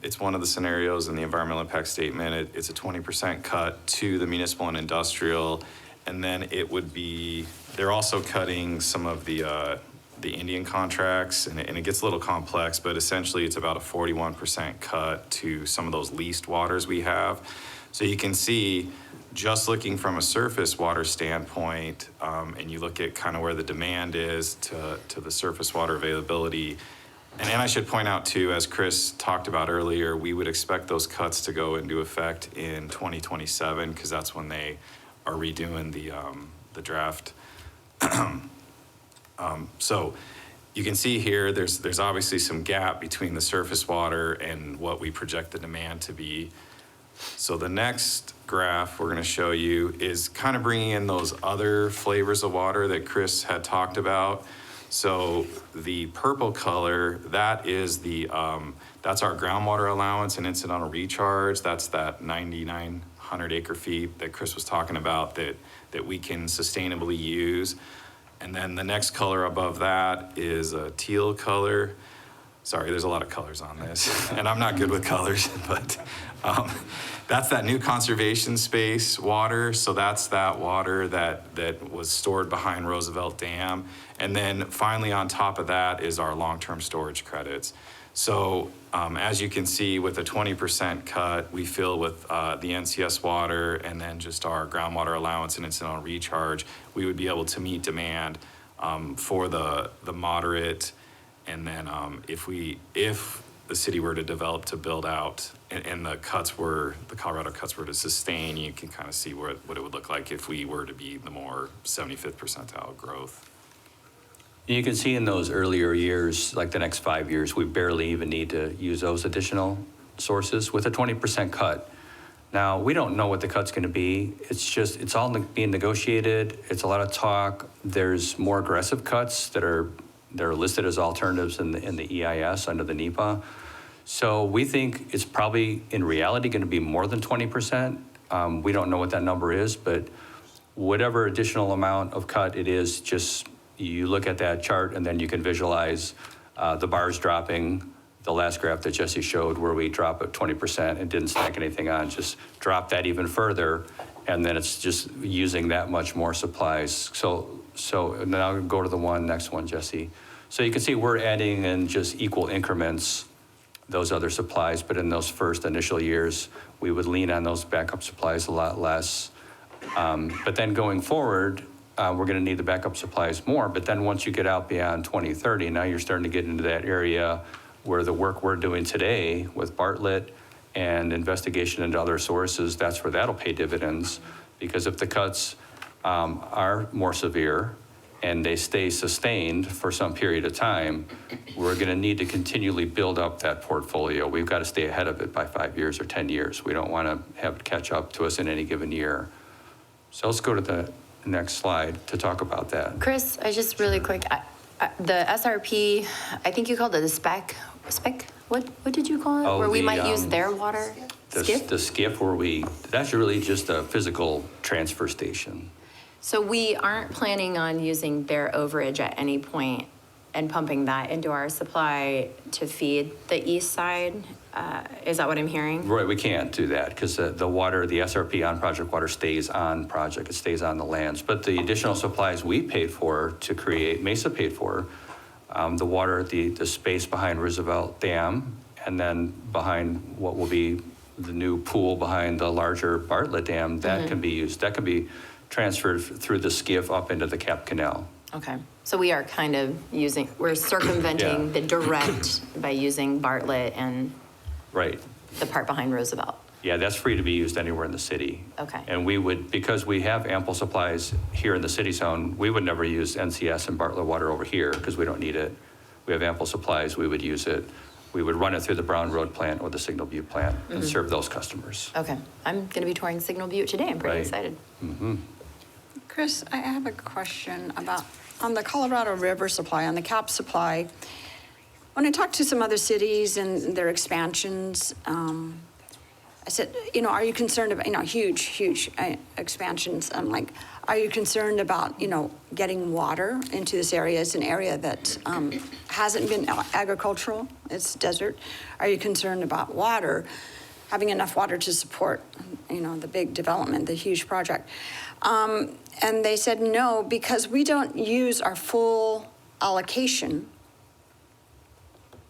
Speaker 9: It's one of the scenarios in the environmental impact statement. It's a 20% cut to the municipal and industrial, And then it would be, they're also cutting some of the Indian contracts, and it gets a little complex, but essentially it's about a 41% cut to some of those leased waters we have. So you can see, just looking from a surface water standpoint, and you look at kind of where the demand is to the surface water availability. And I should point out too, as Chris talked about earlier, we would expect those cuts to go into effect in 2027, because that's when they are redoing the draft. So you can see here, there's obviously some gap between the surface water and what we project the demand to be. So the next graph we're going to show you is kind of bringing in those other flavors of water that Chris had talked about. So the purple color, that is that's our groundwater allowance and incidental recharge. That's that 9,900 acre feet that Chris was talking about that we can sustainably use. And then the next color above that is a teal color. Sorry, there's a lot of colors on this, and I'm not good with colors, but that's that new conservation space water. So that's that water that was stored behind Roosevelt Dam. And then finally on top of that is our long-term storage credits. So as you can see, with a 20% cut, we fill with the NCS water and then just our groundwater allowance and incidental recharge, we would be able to meet demand for the moderate. And then if the city were to develop to build out and the Colorado cuts were to sustain, you can kind of see what it would look like if we were to be the more 75th percentile growth.
Speaker 3: You can see in those earlier years, like the next 5 years, we barely even need to use those additional sources with a 20% cut. Now, we don't know what the cut's gonna be. It's all being negotiated. It's a lot of talk. There's more aggressive cuts that are listed as alternatives in the EIS under the NEPA. So we think it's probably in reality gonna be more than 20%. We don't know what that number is, but whatever additional amount of cut it is, just you look at that chart and then you can visualize the bars dropping. The last graph that Jesse showed where we drop at 20% and didn't stack anything on, just drop that even further, and then it's just using that much more supplies. So and then I'll go to the next one, Jesse. So you can see we're adding in just equal increments those other supplies, but in those first initial years, we would lean on those backup supplies a lot less. But then going forward, we're gonna need the backup supplies more, but then once you get out beyond 2030, now you're starting to get into that area where the work we're doing today with Bartlett and investigation into other sources, that's where that'll pay dividends. Because if the cuts are more severe and they stay sustained for some period of time, we're gonna need to continually build up that portfolio. We've got to stay ahead of it by 5 years or 10 years. We don't wanna have it catch up to us in any given year. So let's go to the next slide to talk about that.
Speaker 5: Chris, I just really quick, the SRP, I think you called it the spec, what did you call it?
Speaker 3: Oh,
Speaker 5: Where we
Speaker 3: the,
Speaker 5: might use their water? Skip?
Speaker 3: The skip where that's really just a physical transfer station.
Speaker 5: So we aren't planning on using their overage at any point and pumping that into our supply to feed the east side? Is that what I'm hearing?
Speaker 3: Right, we can't do that because the water, the SRP on project water stays on project, it stays on the lands. But the additional supplies we paid for to create, Mesa paid for, the water, the space behind Roosevelt Dam, and then behind what will be the new pool behind the larger Bartlett Dam, that can be used, that can be transferred through the skiff up into the Cap Canal.
Speaker 5: Okay, so we are kind of we're circumventing the direct by using Bartlett and
Speaker 3: Right.
Speaker 5: the part behind Roosevelt.
Speaker 3: Yeah, that's free to be used anywhere in the city.
Speaker 5: Okay.
Speaker 3: And we would, because we have ample supplies here in the city zone, we would never use NCS and Bartlett water over here because we don't need it. We have ample supplies, we would use it. We would run it through the Brown Road plant or the Signal Butte plant and serve those customers.
Speaker 5: Okay, I'm gonna be touring Signal Butte today, I'm pretty
Speaker 3: Right.
Speaker 5: excited.
Speaker 6: Chris, I have a question about, on the Colorado River supply, on the CAP supply. When I talked to some other cities and their expansions, I said, are you concerned about, huge expansions? I'm like, are you concerned about, getting water into this area? It's an area that hasn't been agricultural, it's desert. Are you concerned about water? having enough water to support, the big development, the huge project. And they said no, because we don't use our full allocation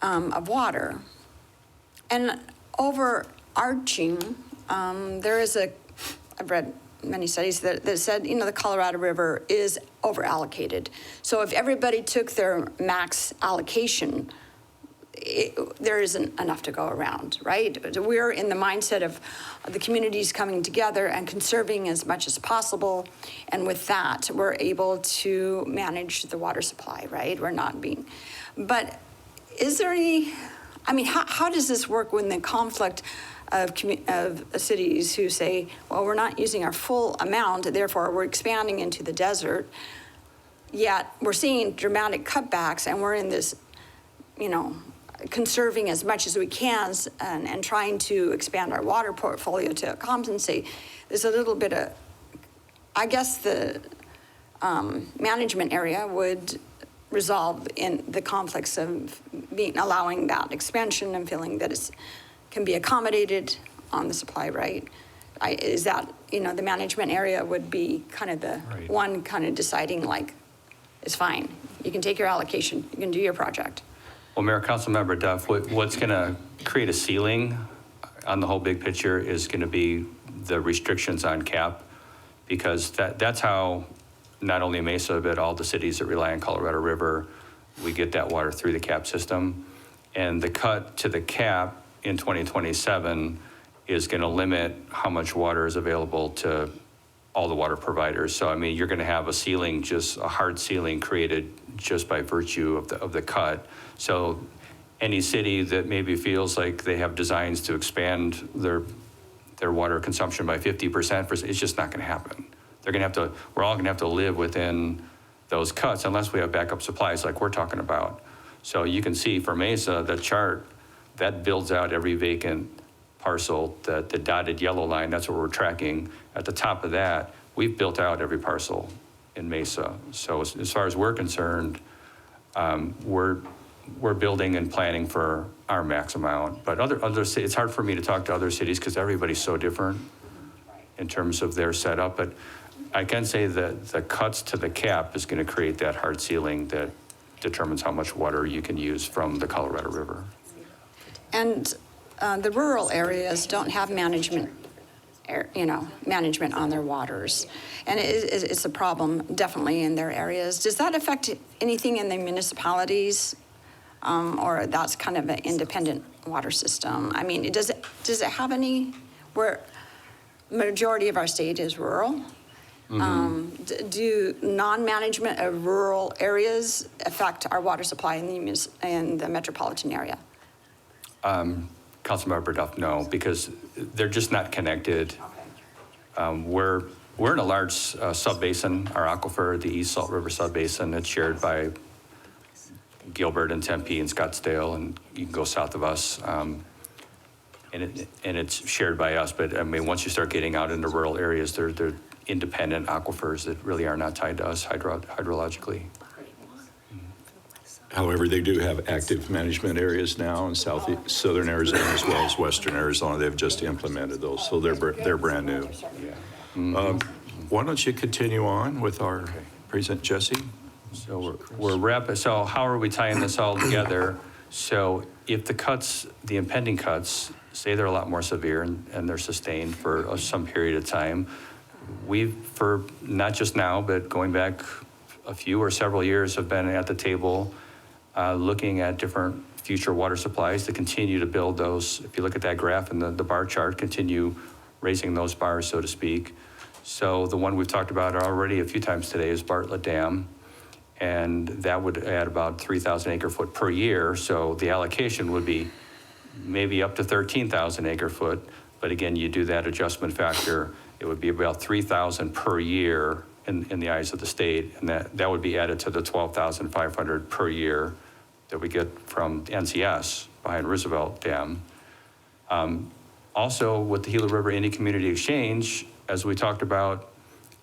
Speaker 6: of water. And overarching, there is I've read many studies that said, the Colorado River is over allocated. So if everybody took their max allocation, there isn't enough to go around, right? We're in the mindset of the communities coming together and conserving as much as possible. And with that, we're able to manage the water supply, right? We're not being, but is there any, how does this work when the conflict of cities who say, well, we're not using our full amount, therefore we're expanding into the desert, yet we're seeing dramatic cutbacks and we're in this, conserving as much as we can and trying to expand our water portfolio to compensate. There's a little bit of, I guess the management area would resolve in the conflicts of allowing that expansion and feeling that it can be accommodated on the supply, right? Is that, the management area would be kind of the one kind of deciding like, it's fine. You can take your allocation, you can do your project.
Speaker 3: Well, Mayor, Councilmember Duff, what's going to create a ceiling on the whole big picture is going to be the restrictions on CAP, because that's how not only Mesa, but all the cities that rely on Colorado River, we get that water through the CAP system. And the cut to the CAP in 2027 is going to limit how much water is available to all the water providers. So, you're going to have a ceiling, just a hard ceiling created just by virtue of the cut. So any city that maybe feels like they have designs to expand their water consumption by 50%, it's just not going to happen. We're all going to have to live within those cuts unless we have backup supplies like we're talking about. So you can see for Mesa, the chart, that builds out every vacant parcel, the dotted yellow line, that's what we're tracking. At the top of that, we've built out every parcel in Mesa. So as far as we're concerned, we're building and planning for our max amount. But other cities, it's hard for me to talk to other cities because everybody's so different in terms of their setup. But I can say that the cuts to the CAP is going to create that hard ceiling that determines how much water you can use from the Colorado River.
Speaker 6: And the rural areas don't have management on their waters. And it's a problem definitely in their areas. Does that affect anything in the municipalities? Or that's kind of an independent water system? Does it have any, where majority of our state is rural? Do non-management of rural areas affect our water supply in the metropolitan area?
Speaker 3: Councilmember Duff, no, because they're just not connected. We're in a large sub-basin, our aquifer, the East Salt River sub-basin. It's shared by Gilbert and Tempe and Scottsdale, and you can go south of us. And it's shared by us, but once you start getting out into rural areas, they're independent aquifers that really are not tied to us hydrologically.
Speaker 1: However, they do have active management areas now in southern Arizona as well as western Arizona. They've just implemented those, so they're brand new. Why don't you continue on with our President Jesse?
Speaker 3: So we're wrapping. So how are we tying this all together? So if the impending cuts, say they're a lot more severe and they're sustained for some period of time, for not just now, but going back a few or several years, have been at the table looking at different future water supplies to continue to build those. If you look at that graph and the bar chart, continue raising those bars, so to speak. So the one we've talked about already a few times today is Bartlett Dam, and that would add about 3,000 acre foot per year. So the allocation would be maybe up to 13,000 acre foot. But again, you do that adjustment factor, it would be about 3,000 per year in the eyes of the state, and that would be added to the 12,500 per year that we get from NCS behind Roosevelt Dam. Also, with the Gila River Indian Community Exchange, as we talked about,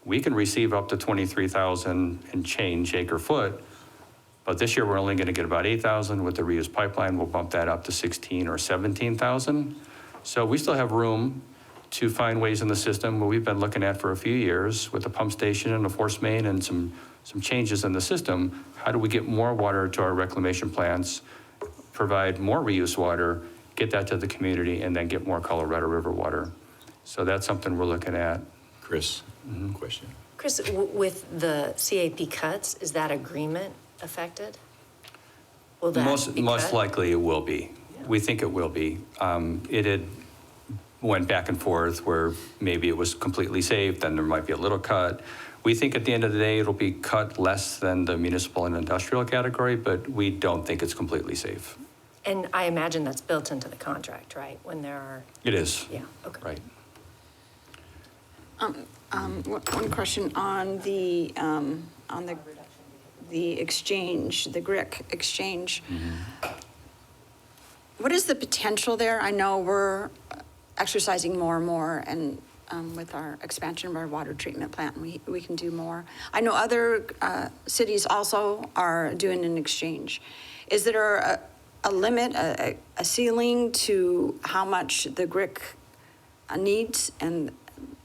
Speaker 3: we can receive up to 23,000 and change acre foot, but this year we're only going to get about 8,000. With the reuse pipeline, we'll bump that up to 16 or 17,000. So we still have room to find ways in the system where we've been looking at for a few years with a pump station and a force main and some changes in the system. How do we get more water to our reclamation plants, provide more reuse water, get that to the community, and then get more Colorado River water? So that's something we're looking at.
Speaker 1: Chris, question?
Speaker 4: Chris, with the CAP cuts, is that agreement affected? Will that be
Speaker 3: Most
Speaker 4: cut?
Speaker 3: likely it will be. We think it will be. It had went back and forth where maybe it was completely safe, then there might be a little cut. We think at the end of the day, it'll be cut less than the municipal and industrial category, but we don't think it's completely safe.
Speaker 4: And I imagine that's built into the contract, right? When there are,
Speaker 3: It is.
Speaker 4: yeah, okay.
Speaker 3: Right.
Speaker 6: One question on the exchange, the GRIC exchange. What is the potential there? I know we're exercising more and more, and with our expansion of our water treatment plant, we can do more. I know other cities also are doing an exchange. Is there a limit, a ceiling to how much the GRIC needs and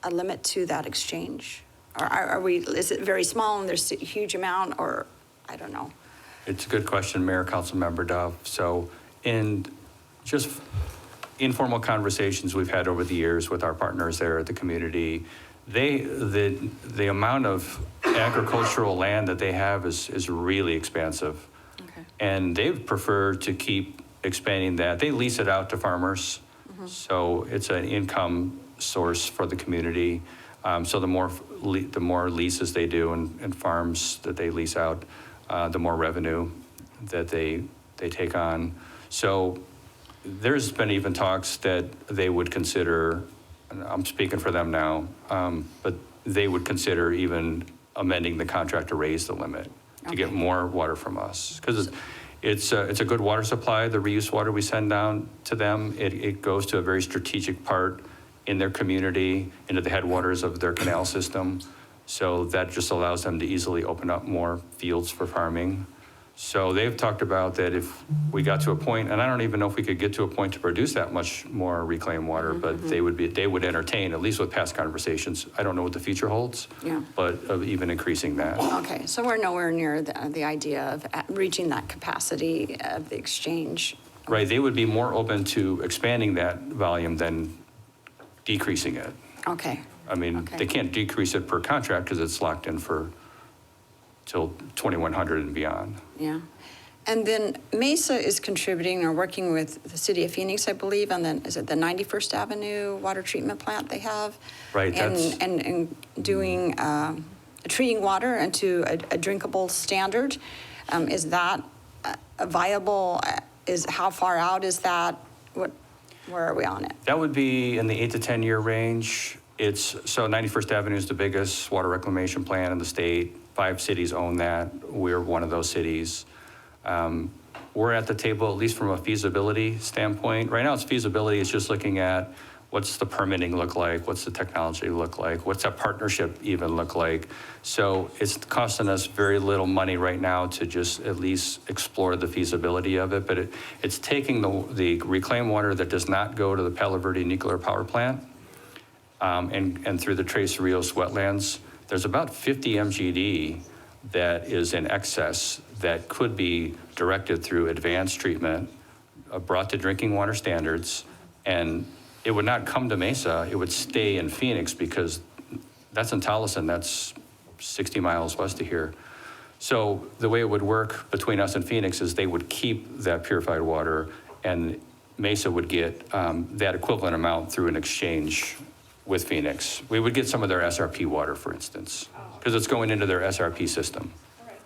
Speaker 6: a limit to that exchange? Or is it very small and there's a huge amount, or I don't know?
Speaker 3: It's a good question, Mayor, Councilmember Dove. So in just informal conversations we've had over the years with our partners there at the community, the amount of agricultural land that they have is really expansive.
Speaker 6: Okay.
Speaker 3: And they prefer to keep expanding that. They lease it out to farmers. So it's an income source for the community. So the more leases they do and farms that they lease out, the more revenue that they take on. So there's been even talks that they would consider, and I'm speaking for them now, but they would consider even amending the contract to raise the limit to get more water from us. Because it's a good water supply, the reuse water we send down to them. It goes to a very strategic part in their community, into the headwaters of their canal system. So that just allows them to easily open up more fields for farming. So they've talked about that if we got to a point, and I don't even know if we could get to a point to produce that much more reclaimed water, but they would entertain, at least with past conversations. I don't know what the future holds,
Speaker 6: Yeah.
Speaker 3: but of even increasing that.
Speaker 6: Okay, so we're nowhere near the idea of reaching that capacity of the exchange.
Speaker 3: Right, they would be more open to expanding that volume than decreasing it.
Speaker 6: Okay.
Speaker 3: I mean,
Speaker 6: Okay.
Speaker 3: they can't decrease it per contract because it's locked in for till 2100 and beyond.
Speaker 6: Yeah. And then Mesa is contributing or working with the city of Phoenix, I believe, and then is it the 91st Avenue water treatment plant they have?
Speaker 3: Right, that's-
Speaker 6: And doing, treating water into a drinkable standard. Is that a viable, how far out is that? Where are we on it?
Speaker 3: That would be in the 8 to 10 year range. So 91st Avenue is the biggest water reclamation plant in the state. 5 cities own that. We're one of those cities. We're at the table, at least from a feasibility standpoint. Right now, it's feasibility. It's just looking at what's the permitting look like, what's the technology look like, what's that partnership even look like. So it's costing us very little money right now to just at least explore the feasibility of it. But it's taking the reclaimed water that does not go to the Palo Verde nuclear power plant and through the Tres Rios wetlands. There's about 50 MGD that is in excess that could be directed through advanced treatment, brought to drinking water standards, and it would not come to Mesa, it would stay in Phoenix because that's in Tolleson, that's 60 miles west of here. So the way it would work between us and Phoenix is they would keep that purified water and Mesa would get that equivalent amount through an exchange with Phoenix. We would get some of their SRP water, for instance, because it's going into their SRP system.
Speaker 6: All right.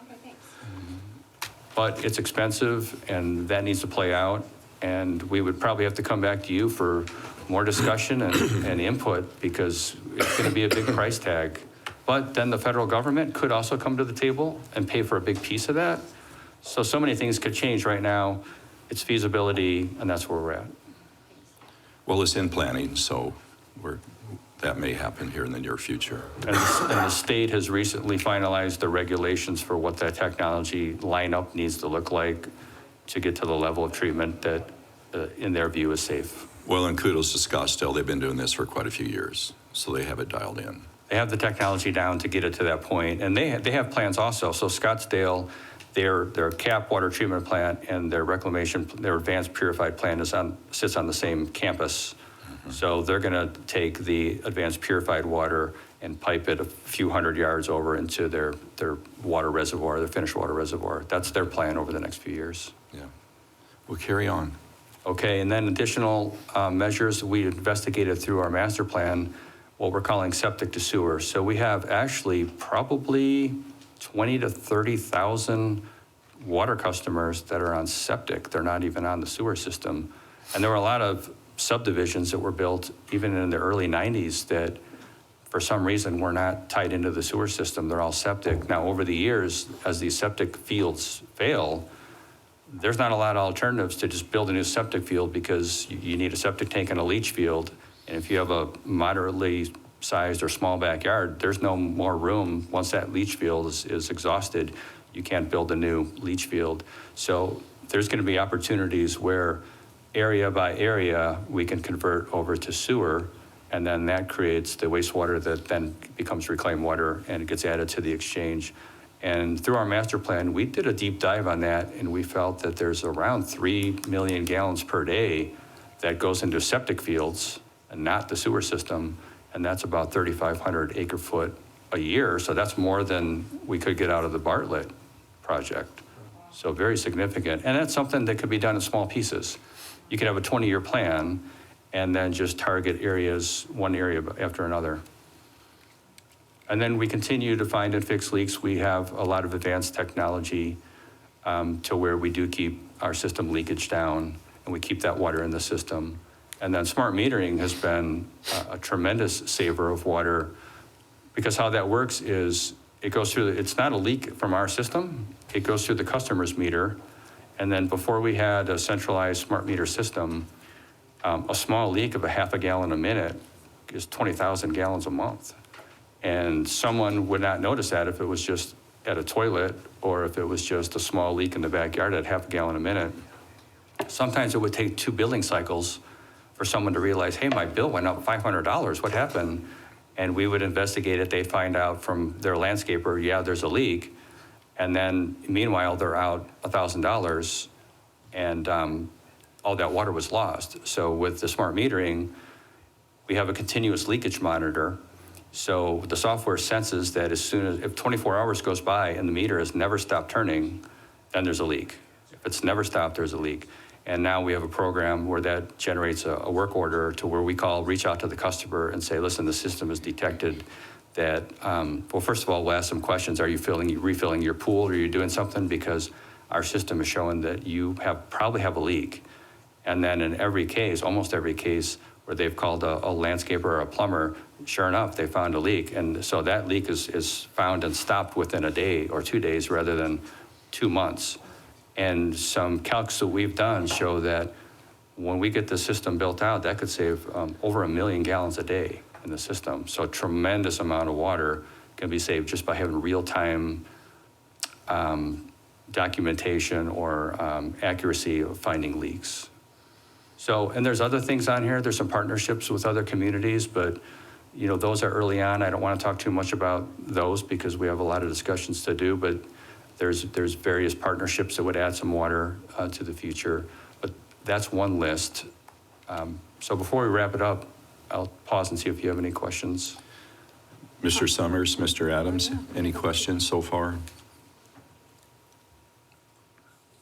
Speaker 6: Okay, thanks.
Speaker 3: But it's expensive and that needs to play out. And we would probably have to come back to you for more discussion and input because it's going to be a big price tag. But then the federal government could also come to the table and pay for a big piece of that. So many things could change right now. It's feasibility, and that's where we're at.
Speaker 1: Well, it's in planning, so that may happen here in the near future.
Speaker 3: And the state has recently finalized the regulations for what that technology lineup needs to look like to get to the level of treatment that, in their view, is safe.
Speaker 1: Well, and kudos to Scottsdale. They've been doing this for quite a few years, so they have it dialed in.
Speaker 3: They have the technology down to get it to that point, and they have plans also. So Scottsdale, their CAP water treatment plant and their reclamation, their advanced purified plant sits on the same campus. So they're going to take the advanced purified water and pipe it a few hundred yards over into their water reservoir, their finished water reservoir. That's their plan over the next few years.
Speaker 1: Yeah. We'll carry on.
Speaker 3: Okay, and then additional measures we investigated through our master plan, what we're calling septic to sewer. So we have actually probably 20 to 30,000 water customers that are on septic. They're not even on the sewer system. And there were a lot of subdivisions that were built even in the early 90s that for some reason were not tied into the sewer system. They're all septic. Now, over the years, as these septic fields fail, there's not a lot of alternatives to just build a new septic field because you need a septic tank and a leach field. And if you have a moderately sized or small backyard, there's no more room. Once that leach field is exhausted, you can't build a new leach field. So there's going to be opportunities where area by area, we can convert over to sewer, and then that creates the wastewater that then becomes reclaimed water and it gets added to the exchange. And through our master plan, we did a deep dive on that, and we felt that there's around 3 million gallons per day that goes into septic fields and not the sewer system, and that's about 3,500 acre foot a year. So that's more than we could get out of the Bartlett project. So very significant. And that's something that could be done in small pieces. You could have a 20-year plan and then just target areas, one area after another. And then we continue to find and fix leaks. We have a lot of advanced technology to where we do keep our system leakage down, and we keep that water in the system. And then smart metering has been a tremendous saver of water, because how that works is it goes through, it's not a leak from our system, it goes through the customer's meter. And then before we had a centralized smart meter system, a small leak of a half a gallon a minute is 20,000 gallons a month. And someone would not notice that if it was just at a toilet or if it was just a small leak in the backyard at half a gallon a minute. Sometimes it would take 2 billing cycles for someone to realize, hey, my bill went up $500, what happened? And we would investigate it. They find out from their landscaper, yeah, there's a leak. And then meanwhile, they're out $1,000 and all that water was lost. So with the smart metering, we have a continuous leakage monitor. So the software senses that as soon as, if 24 hours goes by and the meter has never stopped turning, then there's a leak. If it's never stopped, there's a leak. And now we have a program where that generates a work order to where we reach out to the customer and say, listen, the system has detected that, well, first of all, we'll ask some questions. Are you refilling your pool? Or are you doing something? Because our system is showing that you probably have a leak. And then in every case, almost every case, where they've called a landscaper or a plumber, sure enough, they found a leak. And so that leak is found and stopped within a day or 2 days rather than 2 months. And some calcs that we've done show that when we get the system built out, that could save over 1 million gallons a day in the system. So a tremendous amount of water can be saved just by having real-time documentation or accuracy of finding leaks. So, and there's other things on here. There's some partnerships with other communities, but you know, those are early on. I don't want to talk too much about those because we have a lot of discussions to do, but there's various partnerships that would add some water to the future. But that's one list. So before we wrap it up, I'll pause and see if you have any questions.
Speaker 1: Mr. Summers, Mr. Adams, any questions so far?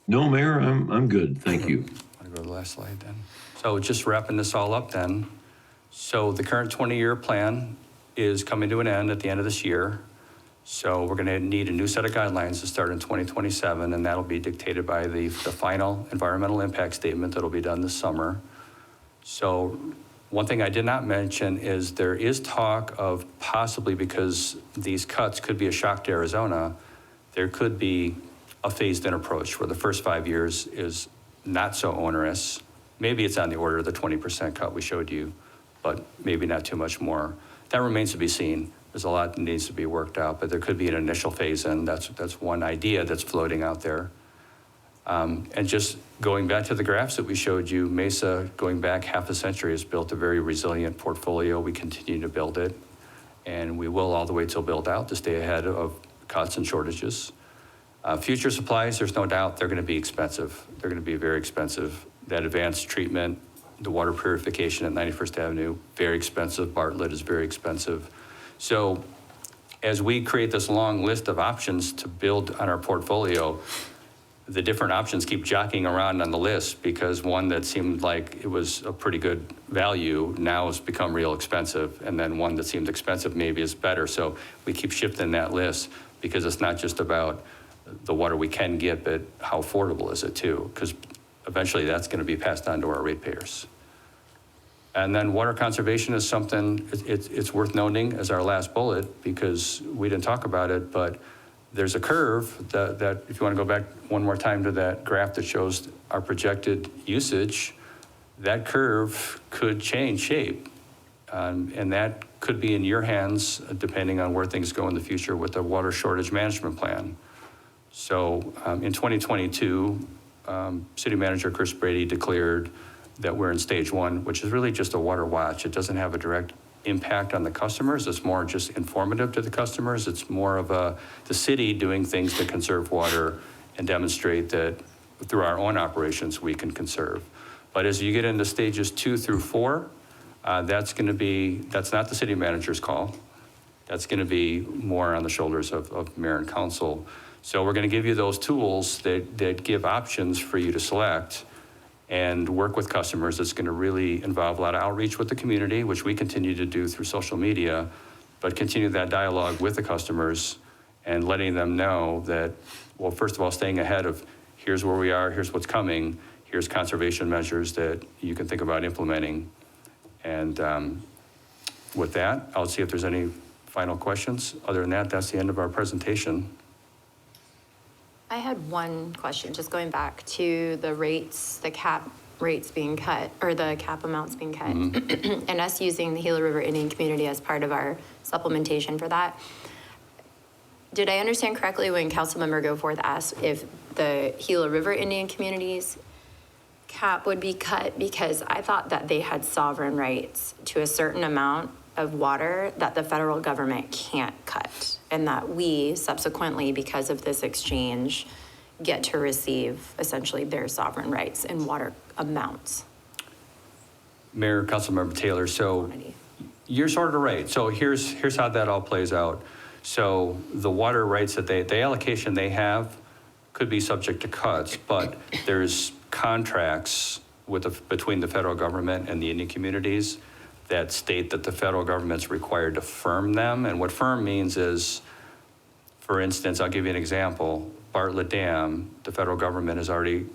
Speaker 7: No, Mayor, I'm good. Thank you.
Speaker 3: Want to go to the last slide then? So just wrapping this all up then. So the current 20-year plan is coming to an end at the end of this year. So we're going to need a new set of guidelines to start in 2027, and that'll be dictated by the final environmental impact statement that'll be done this summer. So one thing I did not mention is there is talk of possibly, because these cuts could be a shock to Arizona, there could be a phased-in approach where the first 5 years is not so onerous. Maybe it's on the order of the 20% cut we showed you, but maybe not too much more. That remains to be seen. There's a lot that needs to be worked out, but there could be an initial phase-in. That's one idea that's floating out there. And just going back to the graphs that we showed you, Mesa, going back half a century, has built a very resilient portfolio. We continue to build it, and we will all the way till build out to stay ahead of cuts and shortages. Future supplies, there's no doubt they're going to be expensive. They're going to be very expensive. That advanced treatment, the water purification at 91st Avenue, very expensive. Bartlett is very expensive. So as we create this long list of options to build on our portfolio, the different options keep jockeying around on the list because one that seemed like it was a pretty good value now has become real expensive. And then one that seemed expensive maybe is better. So we keep shifting that list because it's not just about the water we can get, but how affordable is it too? Because eventually that's going to be passed on to our ratepayers. And then water conservation is something, it's worth noting as our last bullet because we didn't talk about it, but there's a curve that if you want to go back one more time to that graph that shows our projected usage, that curve could change shape. And that could be in your hands depending on where things go in the future with the water shortage management plan. So in 2022, City Manager Chris Brady declared that we're in stage 1, which is really just a water watch. It doesn't have a direct impact on the customers. It's more just informative to the customers. It's more of the city doing things to conserve water and demonstrate that through our own operations we can conserve. But as you get into stages 2 through 4, that's not the city manager's call. That's going to be more on the shoulders of mayor and council. So we're going to give you those tools that give options for you to select and work with customers. That's going to really involve a lot of outreach with the community, which we continue to do through social media, but continue that dialogue with the customers and letting them know that, well, first of all, staying ahead of here's where we are, here's what's coming, here's conservation measures that you can think about implementing. And with that, I'll see if there's any final questions. Other than that, that's the end of our presentation.
Speaker 5: I had one question, just going back to the rates, the cap rates being cut, or the cap amounts being cut, and us using the Gila River Indian community as part of our supplementation for that. Did I understand correctly when Councilmember Goforth asked if the Gila River Indian communities cap would be cut? Because I thought that they had sovereign rights to a certain amount of water that the federal government can't cut, and that we subsequently, because of this exchange, get to receive essentially their sovereign rights in water amounts.
Speaker 3: Mayor, Councilmember Taylor, so you're sort of right. So here's how that all plays out. So the water rights that the allocation they have could be subject to cuts, but there's contracts between the federal government and the Indian communities that state that the federal government's required to firm them. And what firm means is, for instance, I'll give you an example. Bartlett Dam, the federal government has already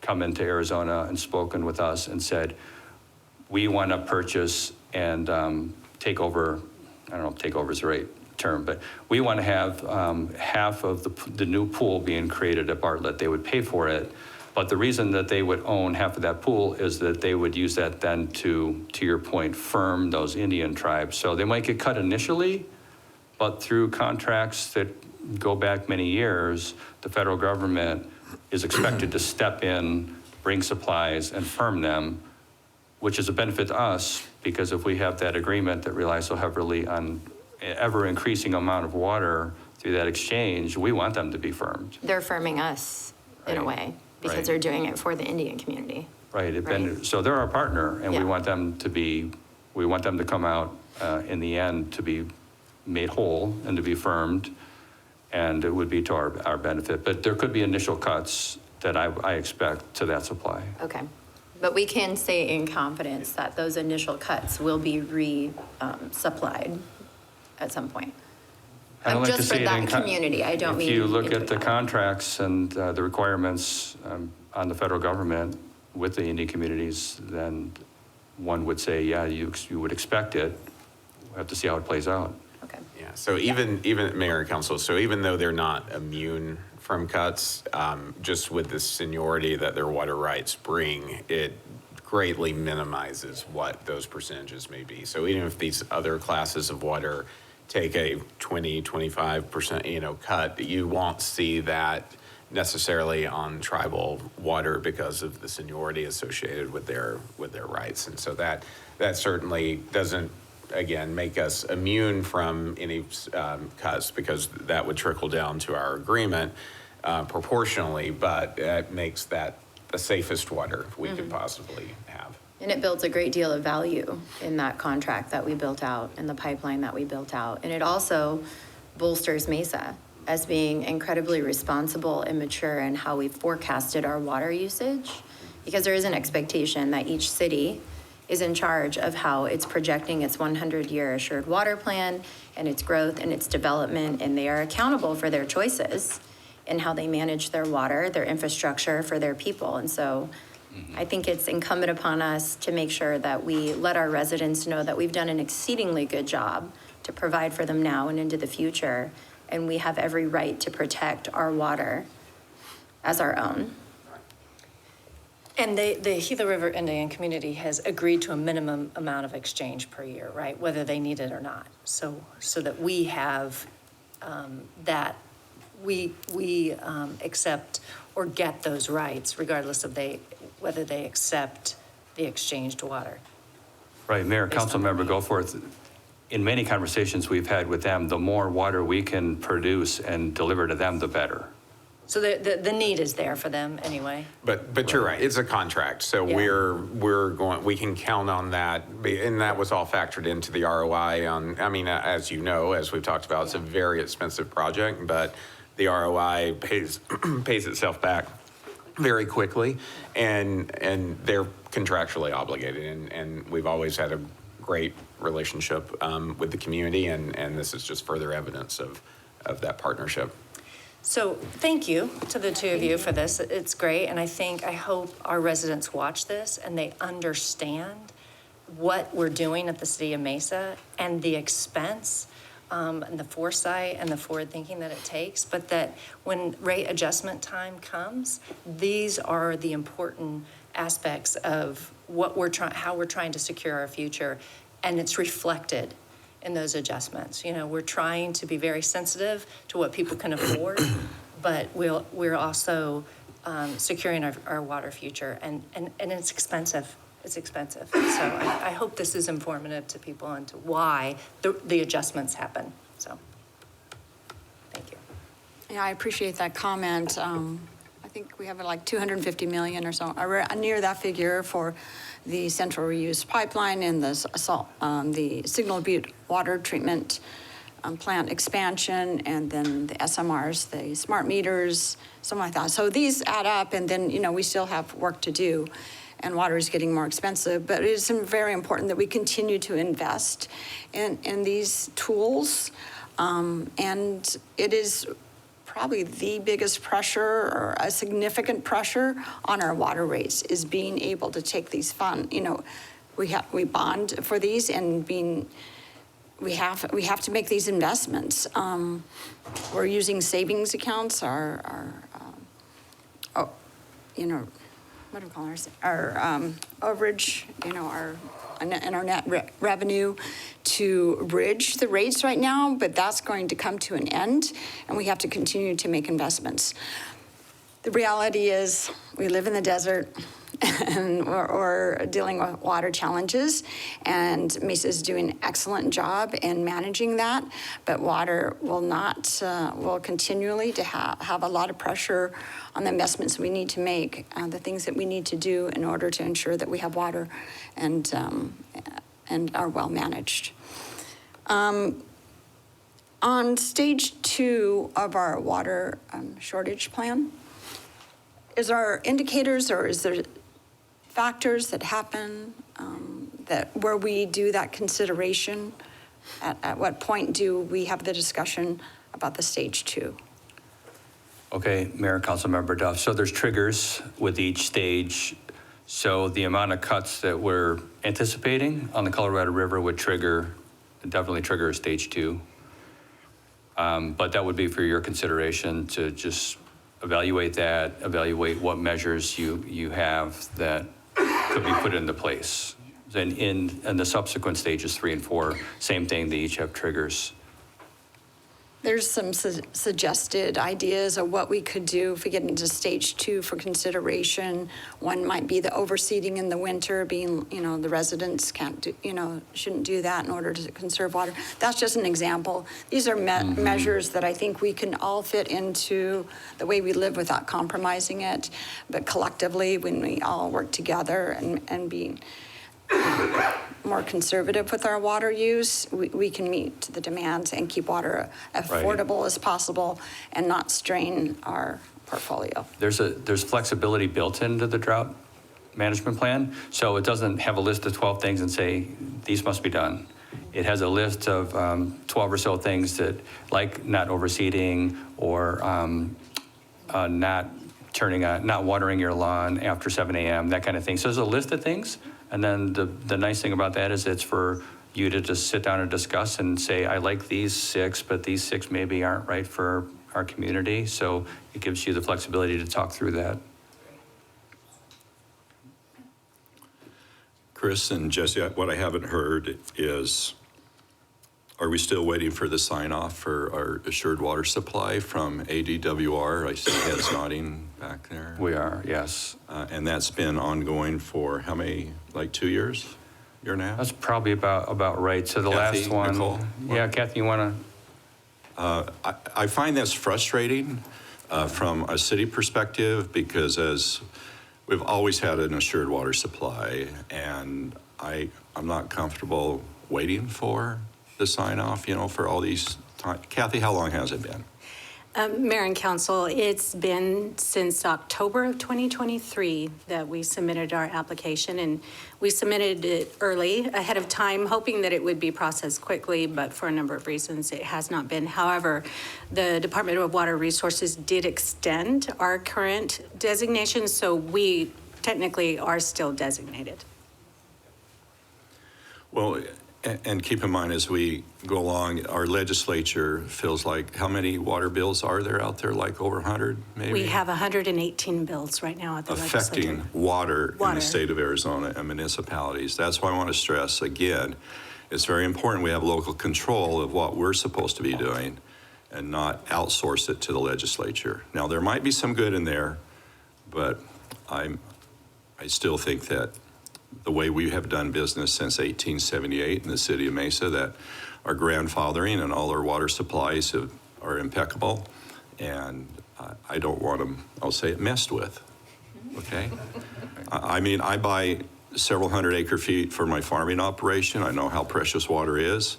Speaker 3: come into Arizona and spoken with us and said, we want to purchase and take over, I don't know if take over is the right term, but we want to have half of the new pool being created at Bartlett. They would pay for it. But the reason that they would own half of that pool is that they would use that then to your point, firm those Indian tribes. So they might get cut initially, but through contracts that go back many years, the federal government is expected to step in, bring supplies, and firm them, which is a benefit to us because if we have that agreement that relies so heavily on ever-increasing amount of water through that exchange, we want them to be firmed.
Speaker 5: They're firming us in a way because
Speaker 3: Right.
Speaker 5: they're doing it for the Indian community.
Speaker 3: Right.
Speaker 5: Right.
Speaker 3: So they're our partner, and
Speaker 5: Yeah.
Speaker 3: we want them to come out in the end to be made whole and to be firmed, and it would be to our benefit. But there could be initial cuts that I expect to that supply.
Speaker 5: Okay. But we can say in confidence that those initial cuts will be supplied at some point.
Speaker 3: I don't like to
Speaker 5: Just for
Speaker 3: say it in
Speaker 5: that community, I don't mean.
Speaker 3: If you look at the
Speaker 5: individual.
Speaker 3: contracts and the requirements on the federal government with the Indian communities, then one would say, yeah, you would expect it. We'll have to see how it plays out.
Speaker 5: Okay.
Speaker 2: Yeah, so even mayor and council, so even though they're not immune from cuts, just with the seniority that their water rights bring, it greatly minimizes what those percentages may be. So even if these other classes of water take a 20, 25%, cut, you won't see that necessarily on tribal water because of the seniority associated with their rights. And so that certainly doesn't, again, make us immune from any cuts, because that would trickle down to our agreement proportionally, but it makes that the safest water we could possibly have.
Speaker 5: And it builds a great deal of value in that contract that we built out and the pipeline that we built out. And it also bolsters Mesa as being incredibly responsible and mature in how we forecasted our water usage, because there is an expectation that each city is in charge of how it's projecting its 100-year assured water plan and its growth and its development, and they are accountable for their choices in how they manage their water, their infrastructure for their people. And so I think it's incumbent upon us to make sure that we let our residents know that we've done an exceedingly good job to provide for them now and into the future, and we have every right to protect our water as our own.
Speaker 4: And the Gila River Indian community has agreed to a minimum amount of exchange per year, right? Whether they need it or not. So that we have that we accept or get those rights regardless of whether they accept the exchanged water.
Speaker 3: Right, Mayor,
Speaker 4: Based on the
Speaker 3: Councilmember
Speaker 4: need.
Speaker 3: Goforth, in many conversations we've had with them, the more water we can produce and deliver to them, the better.
Speaker 4: So the need is there for them anyway.
Speaker 2: But you're right, it's a contract, so
Speaker 4: Yeah.
Speaker 2: we can count on that, and that was all factored into the ROI on, I mean, as you know, as we've talked about, it's a very expensive project, but the ROI pays itself back very quickly, and they're contractually obligated, and we've always had a great relationship with the community, and this is just further evidence of that partnership.
Speaker 4: So thank you to the two of you for this. It's great. And I hope our residents watch this and they understand what we're doing at the City of Mesa and the expense and the foresight and the forward thinking that it takes. But that when rate adjustment time comes, these are the important aspects of what how we're trying to secure our future. And it's reflected in those adjustments. You know, we're trying to be very sensitive to what people can afford, but we're also securing our water future, and it's expensive. It's expensive. So I hope this is informative to people and to why the adjustments happen. So, thank you.
Speaker 6: Yeah, I appreciate that comment. I think we have like 250 million or so, near that figure for the central reuse pipeline and the Signal Butte water treatment plant expansion, and then the SMRs, the smart meters, something like that. So these add up, and then, you know, we still have work to do, and water is getting more expensive. But it is very important that we continue to invest in these tools, and it is probably the biggest pressure, or a significant pressure on our water rates, is being able to take these funds. You know, we bond for these, and we have to make these investments. We're using savings accounts, you know, what do we call ours? Our overage, you know, our net revenue to bridge the rates right now, but that's going to come to an end, and we have to continue to make investments. The reality is we live in the desert, and we're dealing with water challenges, and Mesa is doing an excellent job in managing that, but water will continually to have a lot of pressure on the investments we need to make, the things that we need to do in order to ensure that we have water and are well managed. On stage 2 of our water shortage plan, is there indicators, or is there factors that happen where we do that consideration? At what point do we have the discussion about the stage 2?
Speaker 3: Okay, Mayor, Councilmember Duff. So there's triggers with each stage. So the amount of cuts that we're anticipating on the Colorado River would definitely trigger stage 2. But that would be for your consideration to just evaluate what measures you have that could be put into place. Then in the subsequent stages 3 and 4, same thing, they each have triggers.
Speaker 6: There's some suggested ideas of what we could do if we get into stage 2 for consideration. One might be the overseeding in the winter, being, the residents can't do, shouldn't do that in order to conserve water. That's just an example. These are measures that I think we can all fit into the way we live without compromising it. But collectively, when we all work together and be more conservative with our water use, we can meet the demands and keep water affordable as possible and not strain our portfolio.
Speaker 3: There's flexibility built into the drought management plan, so it doesn't have a list of 12 things and say, these must be done. It has a list of 12 or so things that, like not overseeding or not watering your lawn after 7 a.m., that kind of thing. So there's a list of things. And then the nice thing about that is it's for you to just sit down and discuss and say, I like these 6, but these 6 maybe aren't right for our community. So it gives you the flexibility to talk through that.
Speaker 1: Chris and Jesse, what I haven't heard is, are we still waiting for the sign off for our assured water supply from ADWR? I see heads nodding back there.
Speaker 3: We are, yes.
Speaker 1: And that's been ongoing for how many, like 2 years? Year and a half?
Speaker 3: That's probably about right. So the
Speaker 1: Kathy,
Speaker 3: last one.
Speaker 1: Nicole?
Speaker 3: Yeah, Kathy, you want to?
Speaker 1: I find this frustrating from a city perspective because as we've always had an assured water supply, and I'm not comfortable waiting for the sign off, for all these time. Kathy, how long has it been?
Speaker 10: Mayor and Council, it's been since October of 2023 that we submitted our application, and we submitted it early, ahead of time, hoping that it would be processed quickly, but for a number of reasons, it has not been. However, the Department of Water Resources did extend our current designation, so we technically are still designated.
Speaker 1: Well, and keep in mind, as we go along, our legislature feels like, how many water bills are there out there? Like over 100, maybe?
Speaker 10: We have 118 bills right now at the legislature.
Speaker 1: Affecting water in the state of Arizona and municipalities. That's why I want to stress, again, it's very important we have local control of what we're supposed to be doing and not outsource it to the legislature. Now, there might be some good in there, but I still think that the way we have done business since 1878 in the city of Mesa, that our grandfathering and all our water supplies are impeccable, and I don't want them, I'll say it, messed with, okay? I mean, I buy several hundred acre feet for my farming operation. I know how precious water is,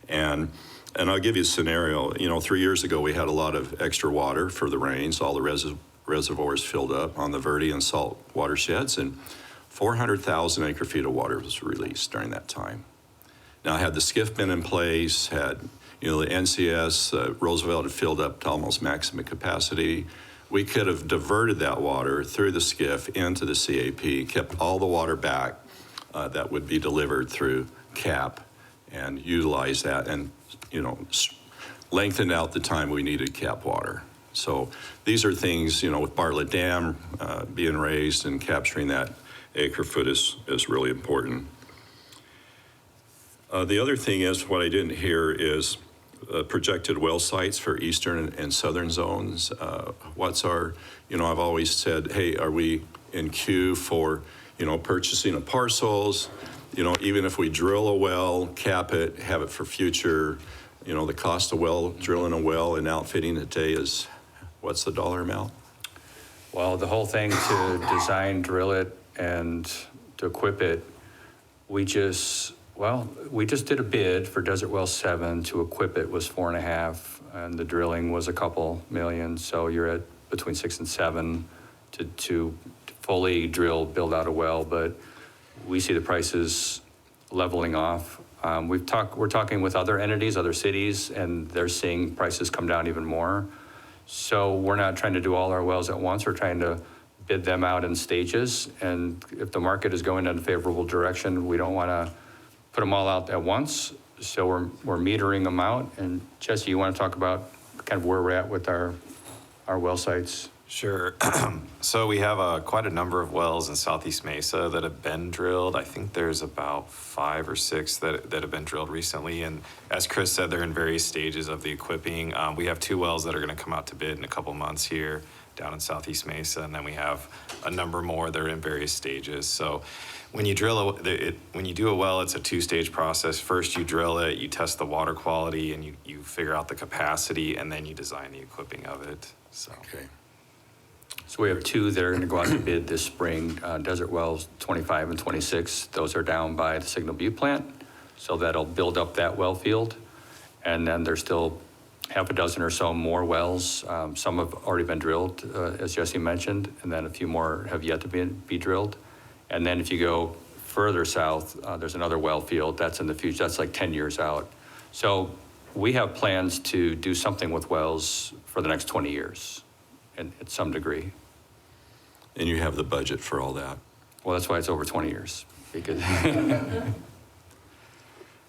Speaker 1: and I'll give you a scenario. 3 years ago, we had a lot of extra water for the rains. All the reservoirs filled up on the Verde and Salt watersheds, and 400,000 acre feet of water was released during that time. Now, had the SCIF been in place, had the NCS, Roosevelt had filled up to almost maximum capacity, we could have diverted that water through the SCIF into the CAP, kept all the water back that would be delivered through CAP, and utilize that, and lengthened out the time we needed CAP water. So these are things, with Bartlett Dam being raised and capturing that acre foot is really important. The other thing is, what I didn't hear is projected well sites for eastern and southern zones. What's our, I've always said, hey, are we in queue for, purchasing of parcels? Even if we drill a well, cap it, have it for future, the cost of drilling a well and outfitting it today is, what's the dollar amount?
Speaker 3: Well, the whole thing to design, drill it, and to equip it, we just did a bid for Desert Well 7. To equip it was $4.5 million, and the drilling was a couple million. So you're at between 6 and 7 to fully drill, build out a well. But we see the prices leveling off. We're talking with other entities, other cities, and they're seeing prices come down even more. So we're not trying to do all our wells at once. We're trying to bid them out in stages. And if the market is going in a favorable direction, we don't want to put them all out at once. So we're metering them out. And Jesse, you want to talk about kind of where we're at with our well sites?
Speaker 9: Sure. So we have quite a number of wells in Southeast Mesa that have been drilled. I think there's about 5 or 6 that have been drilled recently. And as Chris said, they're in various stages of the equipping. We have 2 wells that are going to come out to bid in a couple months here down in Southeast Mesa. And then we have a number more that are in various stages. So when you when you do a well, it's a 2-stage process. First, you drill it, you test the water quality, and you figure out the capacity, and then you design the equipping of it. So.
Speaker 1: Okay.
Speaker 3: So we have 2 that are going to go out to bid this spring, Desert Wells 25 and 26. Those are down by the Signal Butte plant, so that'll build up that well field. And then there's still half a dozen or so more wells. Some have already been drilled, as Jesse mentioned, and then a few more have yet to be drilled. And then if you go further south, there's another well field that's in the future. That's like 10 years out. So we have plans to do something with wells for the next 20 years, and at some degree.
Speaker 1: And you have the budget for all that?
Speaker 3: Well, that's why it's over 20 years. Because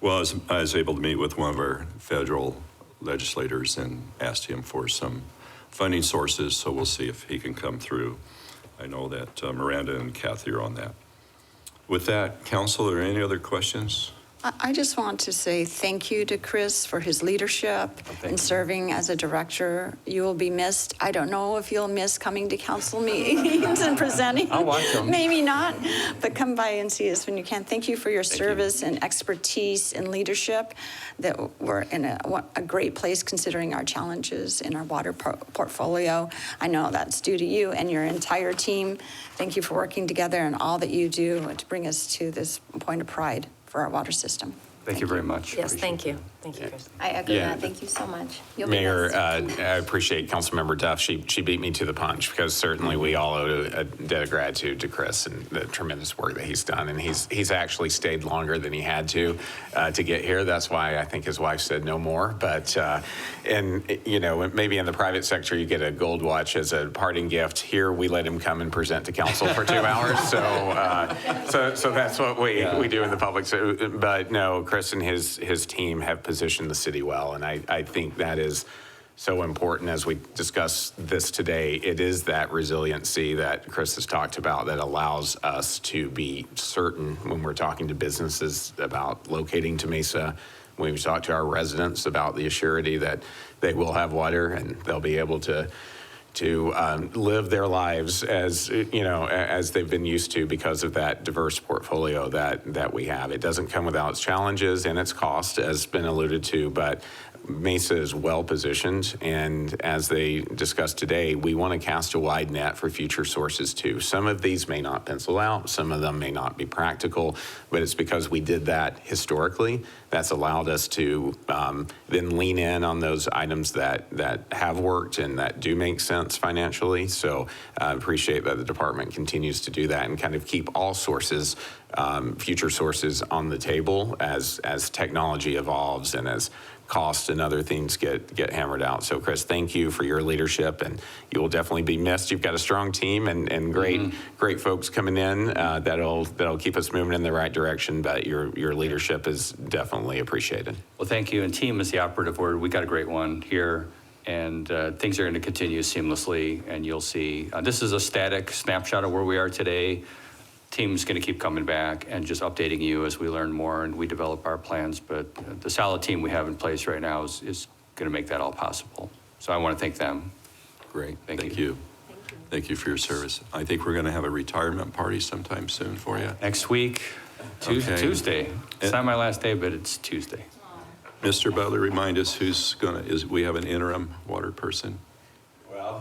Speaker 1: Well, I was able to meet with one of our federal legislators and asked him for some funding sources, so we'll see if he can come through. I know that Miranda and Kathy are on that. With that, council, are there any other questions?
Speaker 6: I just want to say thank you to Chris for his leadership in
Speaker 3: you.
Speaker 6: serving as a director. You will be missed. I don't know if you'll miss coming to council meetings and presenting.
Speaker 3: I'll watch them.
Speaker 6: Maybe not, but come by and see us when you can. Thank you for your service and expertise and leadership. That we're in a great place considering our challenges in our water portfolio. I know that's due to you and your entire team. Thank you for working together and all that you do to bring us to this point of pride for our water system.
Speaker 3: Thank you very much.
Speaker 4: Yes,
Speaker 3: Appreciate
Speaker 4: thank you.
Speaker 3: it.
Speaker 4: Thank you, Chris.
Speaker 5: I echo
Speaker 2: Yeah.
Speaker 5: that. Thank you so much. You'll be
Speaker 2: Mayor,
Speaker 5: missed.
Speaker 2: I appreciate Councilmember Duff. She beat me to the punch because certainly we all owe a debt of gratitude to Chris and the tremendous work that he's done. And he's actually stayed longer than he had to get here. That's why I think his wife said no more. But, and, you know, maybe in the private sector, you get a gold watch as a parting gift. Here, we let him come and present to council for 2 hours. So that's what we do in the public. So, but no, Chris and his team have positioned the city well. And I think that is so important as we discuss this today. It is that resiliency that Chris has talked about that allows us to be certain when we're talking to businesses about locating to Mesa, when we talk to our residents about the assurity that they will have water and they'll be able to live their lives as, you know, as they've been used to because of that diverse portfolio that we have. It doesn't come without its challenges and its cost, as been alluded to, but Mesa is well positioned, and as they discussed today, we want to cast a wide net for future sources too. Some of these may not pencil out, some of them may not be practical, but it's because we did that historically that's allowed us to then lean in on those items that have worked and that do make sense financially. So I appreciate that the department continues to do that and kind of keep all sources, future sources on the table as technology evolves and as costs and other things get hammered out. So Chris, thank you for your leadership, and you will definitely be missed. You've got a strong team and great folks coming in that'll keep us moving in the right direction, but your leadership is definitely appreciated.
Speaker 3: Well, thank you. And team is the operative word. We got a great one here, and things are going to continue seamlessly, and you'll see. This is a static snapshot of where we are today. Team's going to keep coming back and just updating you as we learn more and we develop our plans. But the solid team we have in place right now is going to make that all possible. So I want to thank them.
Speaker 1: Great,
Speaker 3: Thank
Speaker 1: thank
Speaker 3: you.
Speaker 1: you. Thank you for your service. I think we're going to have a retirement party sometime soon for you.
Speaker 3: Next week,
Speaker 1: Okay.
Speaker 3: Tuesday. It's not my last day, but it's Tuesday.
Speaker 1: Mr. Butler, remind us we have an interim water person?
Speaker 2: Well,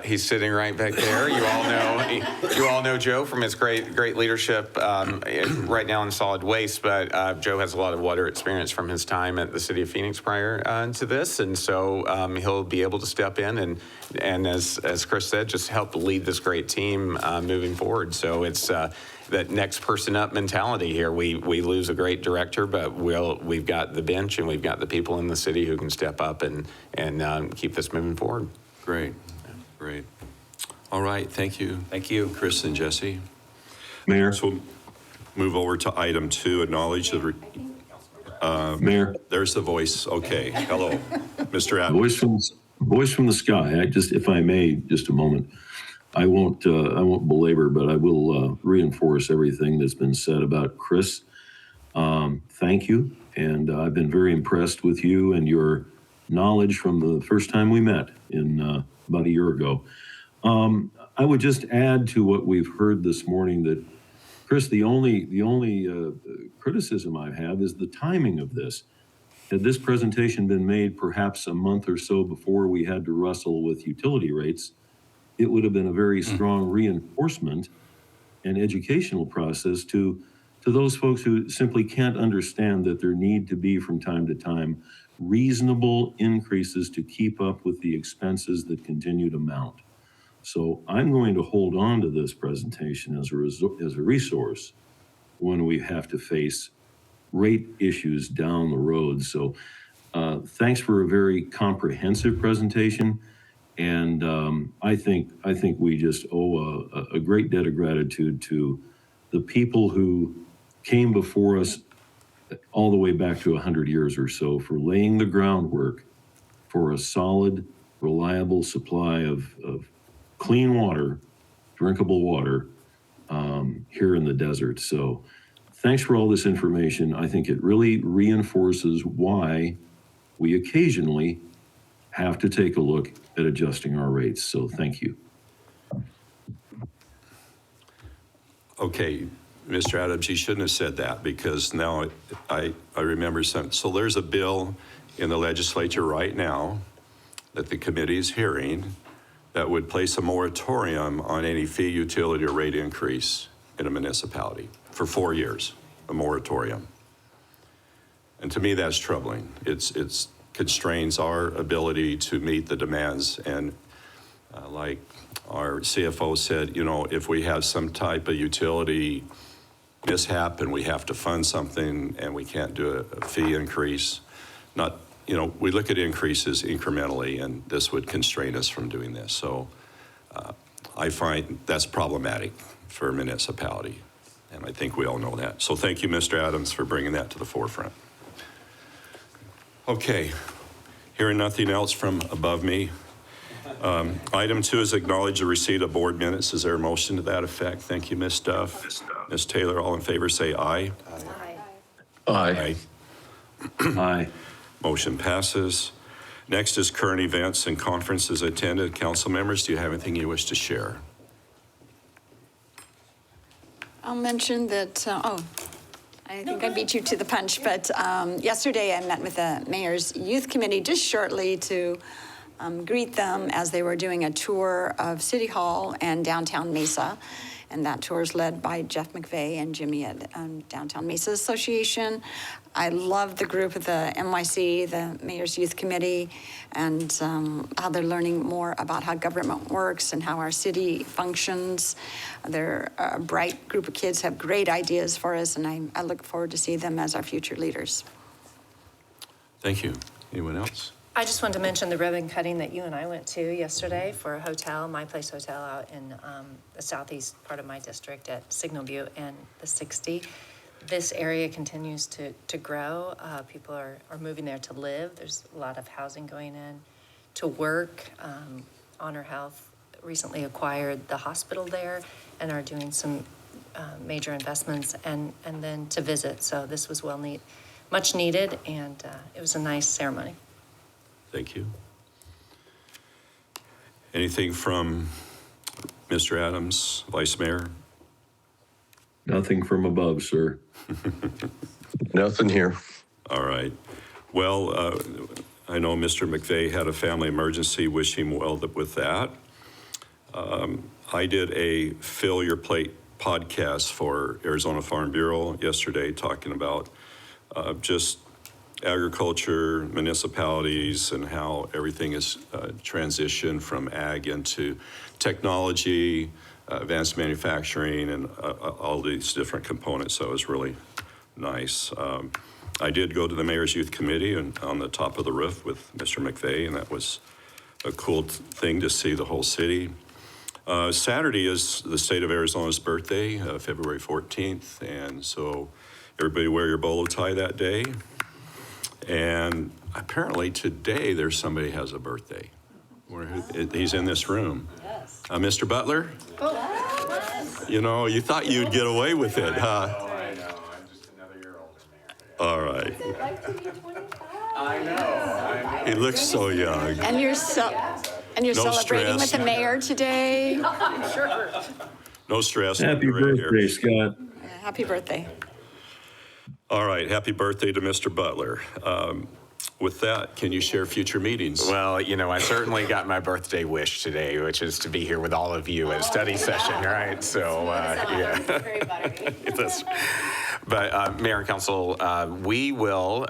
Speaker 2: he's sitting right back there. You all know Joe from his great leadership right now in solid waste. But Joe has a lot of water experience from his time at the city of Phoenix prior to this, and so he'll be able to step in and as Chris said, just help lead this great team moving forward. So it's that next person up mentality here. We lose a great director, but we've got the bench and we've got the people in the city who can step up and keep this moving forward.
Speaker 1: Great, great. All right, thank you.
Speaker 3: Thank you.
Speaker 1: Chris and Jesse.
Speaker 7: Mayor,
Speaker 1: So we'll move over to item 2, acknowledge the,
Speaker 7: Mayor,
Speaker 1: there's the voice. Okay, hello, Mr. Adams.
Speaker 7: voice from the sky. If I may, just a moment. I won't belabor, but I will reinforce everything that's been said about Chris. Thank you, and I've been very impressed with you and your knowledge from the first time we met in about a year ago. I would just add to what we've heard this morning that, Chris, the only criticism I have is the timing of this. Had this presentation been made perhaps a month or so before we had to wrestle with utility rates, it would have been a very strong reinforcement and educational process to those folks who simply can't understand that there need to be from time to time reasonable increases to keep up with the expenses that continue to mount. So I'm going to hold on to this presentation as a resource when we have to face rate issues down the road. So thanks for a very comprehensive presentation. And I think we just owe a great debt of gratitude to the people who came before us all the way back to 100 years or so for laying the groundwork for a solid, reliable supply of clean water, drinkable water here in the desert. So thanks for all this information. I think it really reinforces why we occasionally have to take a look at adjusting our rates. So thank you.
Speaker 1: Okay, Mr. Adams, you shouldn't have said that because now I remember something. So there's a bill in the legislature right now that the committee is hearing that would place a moratorium on any fee, utility, or rate increase in a municipality for 4 years, a moratorium. And to me, that's troubling. It's constrains our ability to meet the demands. And like our CFO said, you know, if we have some type of utility mishap and we have to fund something and we can't do a fee increase, not, you know, we look at increases incrementally, and this would constrain us from doing this. So I find that's problematic for a municipality, and I think we all know that. So thank you, Mr. Adams, for bringing that to the forefront. Okay, hearing nothing else from above me. Item 2 is acknowledge the receipt of board minutes. Is there a motion to that effect? Thank you, Ms. Duff. Ms. Taylor, all in favor say aye.
Speaker 7: Aye. Aye.
Speaker 1: Motion passes. Next is current events and conferences attended. Council members, do you have anything you wish to share?
Speaker 6: I'll mention that, I think I beat you to the punch, but yesterday I met with the Mayor's Youth Committee just shortly to greet them as they were doing a tour of City Hall and downtown Mesa. And that tour is led by Jeff McVeigh and Jimmy at Downtown Mesa Association. I love the group of the MYC, the Mayor's Youth Committee, and how they're learning more about how government works and how our city functions. They're a bright group of kids, have great ideas for us, and I look forward to see them as our future leaders.
Speaker 1: Thank you. Anyone else?
Speaker 4: I just wanted to mention the ribbon cutting that you and I went to yesterday for a hotel, My Place Hotel out in the southeast part of my district at Signal Butte and the 60. This area continues to grow. People are moving there to live. There's a lot of housing going in to work. Honor Health recently acquired the hospital there and are doing some major investments and then to visit. So this was much needed, and it was a nice ceremony.
Speaker 1: Thank you. Anything from Mr. Adams, Vice Mayor?
Speaker 7: Nothing from above, sir.
Speaker 11: Nothing here.
Speaker 1: All right. Well, I know Mr. McVeigh had a family emergency. Wish him well with that. I did a Fill Your Plate podcast for Arizona Farm Bureau yesterday, talking about just agriculture, municipalities, and how everything is transitioned from ag into technology, advanced manufacturing, and all these different components. So it was really nice. I did go to the Mayor's Youth Committee and on the top of the roof with Mr. McVeigh, and that was a cool thing to see the whole city. Saturday is the state of Arizona's birthday, February 14th, and so everybody wear your bolo tie that day. And apparently today there's somebody has a birthday. He's in this room. Mr. Butler? You know, you thought you'd get away with it, huh?
Speaker 2: I know, I'm just another year older, Mayor.
Speaker 1: All right.
Speaker 2: I know.
Speaker 1: He looks so young.
Speaker 6: And you're
Speaker 1: No
Speaker 6: celebrating with
Speaker 1: stress.
Speaker 6: the mayor today.
Speaker 1: No stress.
Speaker 7: Happy
Speaker 1: You're right here.
Speaker 7: birthday, Scott.
Speaker 6: Happy birthday.
Speaker 1: All right, happy birthday to Mr. Butler. With that, can you share future meetings?
Speaker 2: Well, you know, I certainly got my birthday wish today, which is to be here with all of you at a study session, right? So, yeah. That's- But Mayor and Council, we will,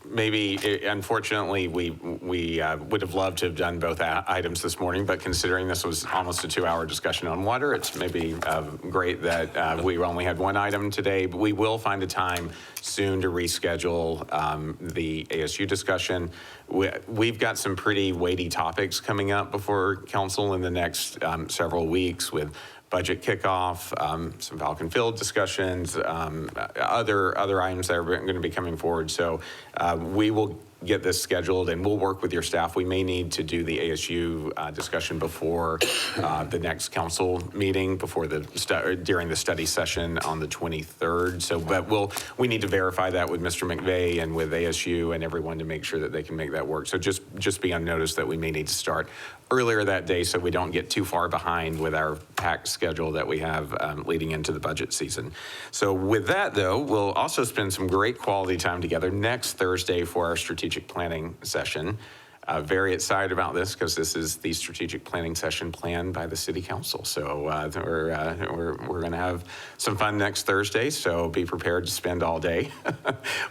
Speaker 2: maybe, unfortunately, we would have loved to have done both items this morning, but considering this was almost a 2-hour discussion on water, it's maybe great that we only had one item today. But we will find a time soon to reschedule the ASU discussion. We've got some pretty weighty topics coming up before council in the next several weeks with budget kickoff, some Falcon Field discussions, other items that are going to be coming forward. So we will get this scheduled and we'll work with your staff. We may need to do the ASU discussion before the next council meeting, before during the study session on the 23rd. So, but we need to verify that with Mr. McVeigh and with ASU and everyone to make sure that they can make that work. So just be on notice that we may need to start earlier that day so we don't get too far behind with our packed schedule that we have leading into the budget season. So with that, though, we'll also spend some great quality time together next Thursday for our strategic planning session. Very excited about this because this is the strategic planning session planned by the City Council. So we're going to have some fun next Thursday. So be prepared to spend all day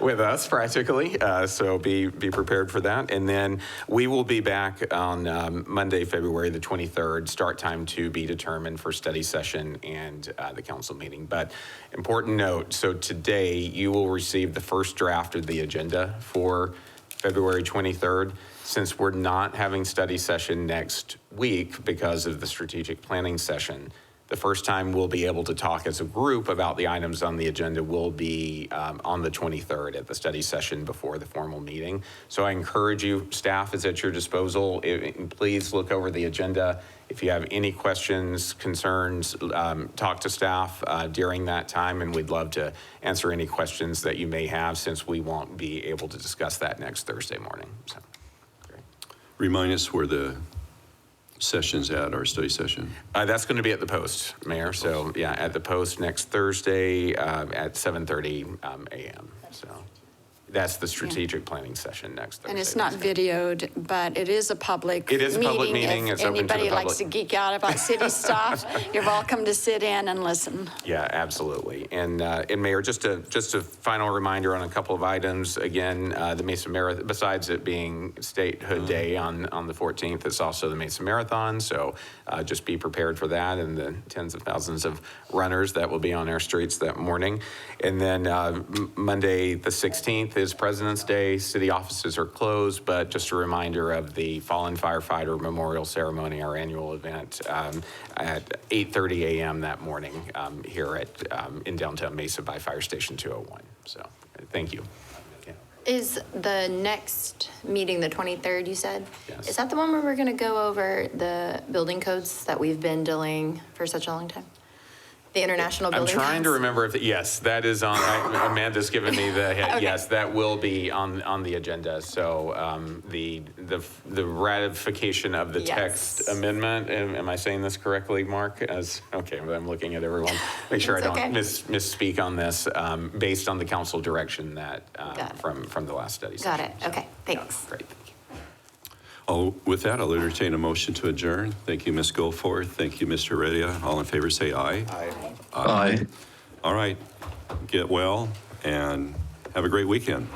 Speaker 2: with us practically. So be prepared for that. And then we will be back on Monday, February the 23rd. Start time to be determined for study session and the council meeting. But important note: so today you will receive the first draft of the agenda for February 23rd. Since we're not having study session next week because of the strategic planning session, the first time we'll be able to talk as a group about the items on the agenda will be on the 23rd at the study session before the formal meeting. So I encourage you, staff is at your disposal. Please look over the agenda. If you have any questions, concerns, talk to staff during that time, and we'd love to answer any questions that you may have since we won't be able to discuss that next Thursday morning. So, great.
Speaker 1: Remind us where the session's at, our study session.
Speaker 2: That's going to be at the Post, Mayor. So, yeah, at the Post next Thursday at 7:30 a.m. So that's the strategic planning session next Thursday.
Speaker 6: And it's not videoed, but it is a public meeting.
Speaker 2: It is a public meeting. It's open to the
Speaker 6: anybody likes to
Speaker 2: public.
Speaker 6: geek out about city stuff, you're welcome to sit in and listen.
Speaker 2: Yeah, absolutely. And Mayor, just a final reminder on a couple of items. Again, the Mesa Marathon, besides it being Statehood Day on the 14th, it's also the Mesa Marathon. So just be prepared for that and the tens of thousands of runners that will be on our streets that morning. And then Monday, the 16th is President's Day. City offices are closed, but just a reminder of the Fallen Firefighter Memorial Ceremony, our annual event at 8:30 a.m. that morning here in downtown Mesa by Fire Station 201. So thank you. Yeah.
Speaker 5: Is the next meeting the 23rd, you said?
Speaker 2: Yes.
Speaker 5: Is that the one where we're going to go over the building codes that we've been delaying for such a long time? The international
Speaker 2: I'm
Speaker 5: building
Speaker 2: trying to
Speaker 5: codes?
Speaker 2: remember if, yes, that is on, Amanda's given me the,
Speaker 5: Okay.
Speaker 2: yes, that will be on the agenda. So the ratification of the
Speaker 5: Yes.
Speaker 2: text amendment, am I saying this correctly, Mark? Okay, I'm looking at everyone. Make sure I
Speaker 5: It's
Speaker 2: don't
Speaker 5: okay.
Speaker 2: misspeak on this, based on the council direction that,
Speaker 5: Got it.
Speaker 2: from the last study
Speaker 5: Got
Speaker 2: session.
Speaker 5: it. Okay, thanks.
Speaker 2: Great, thank you.
Speaker 1: With that, I'll entertain a motion to adjourn. Thank you, Ms. Goforth. Thank you, Mr. Heredia. All in favor, say aye.
Speaker 11: Aye.
Speaker 1: All right. Get well and have a great weekend.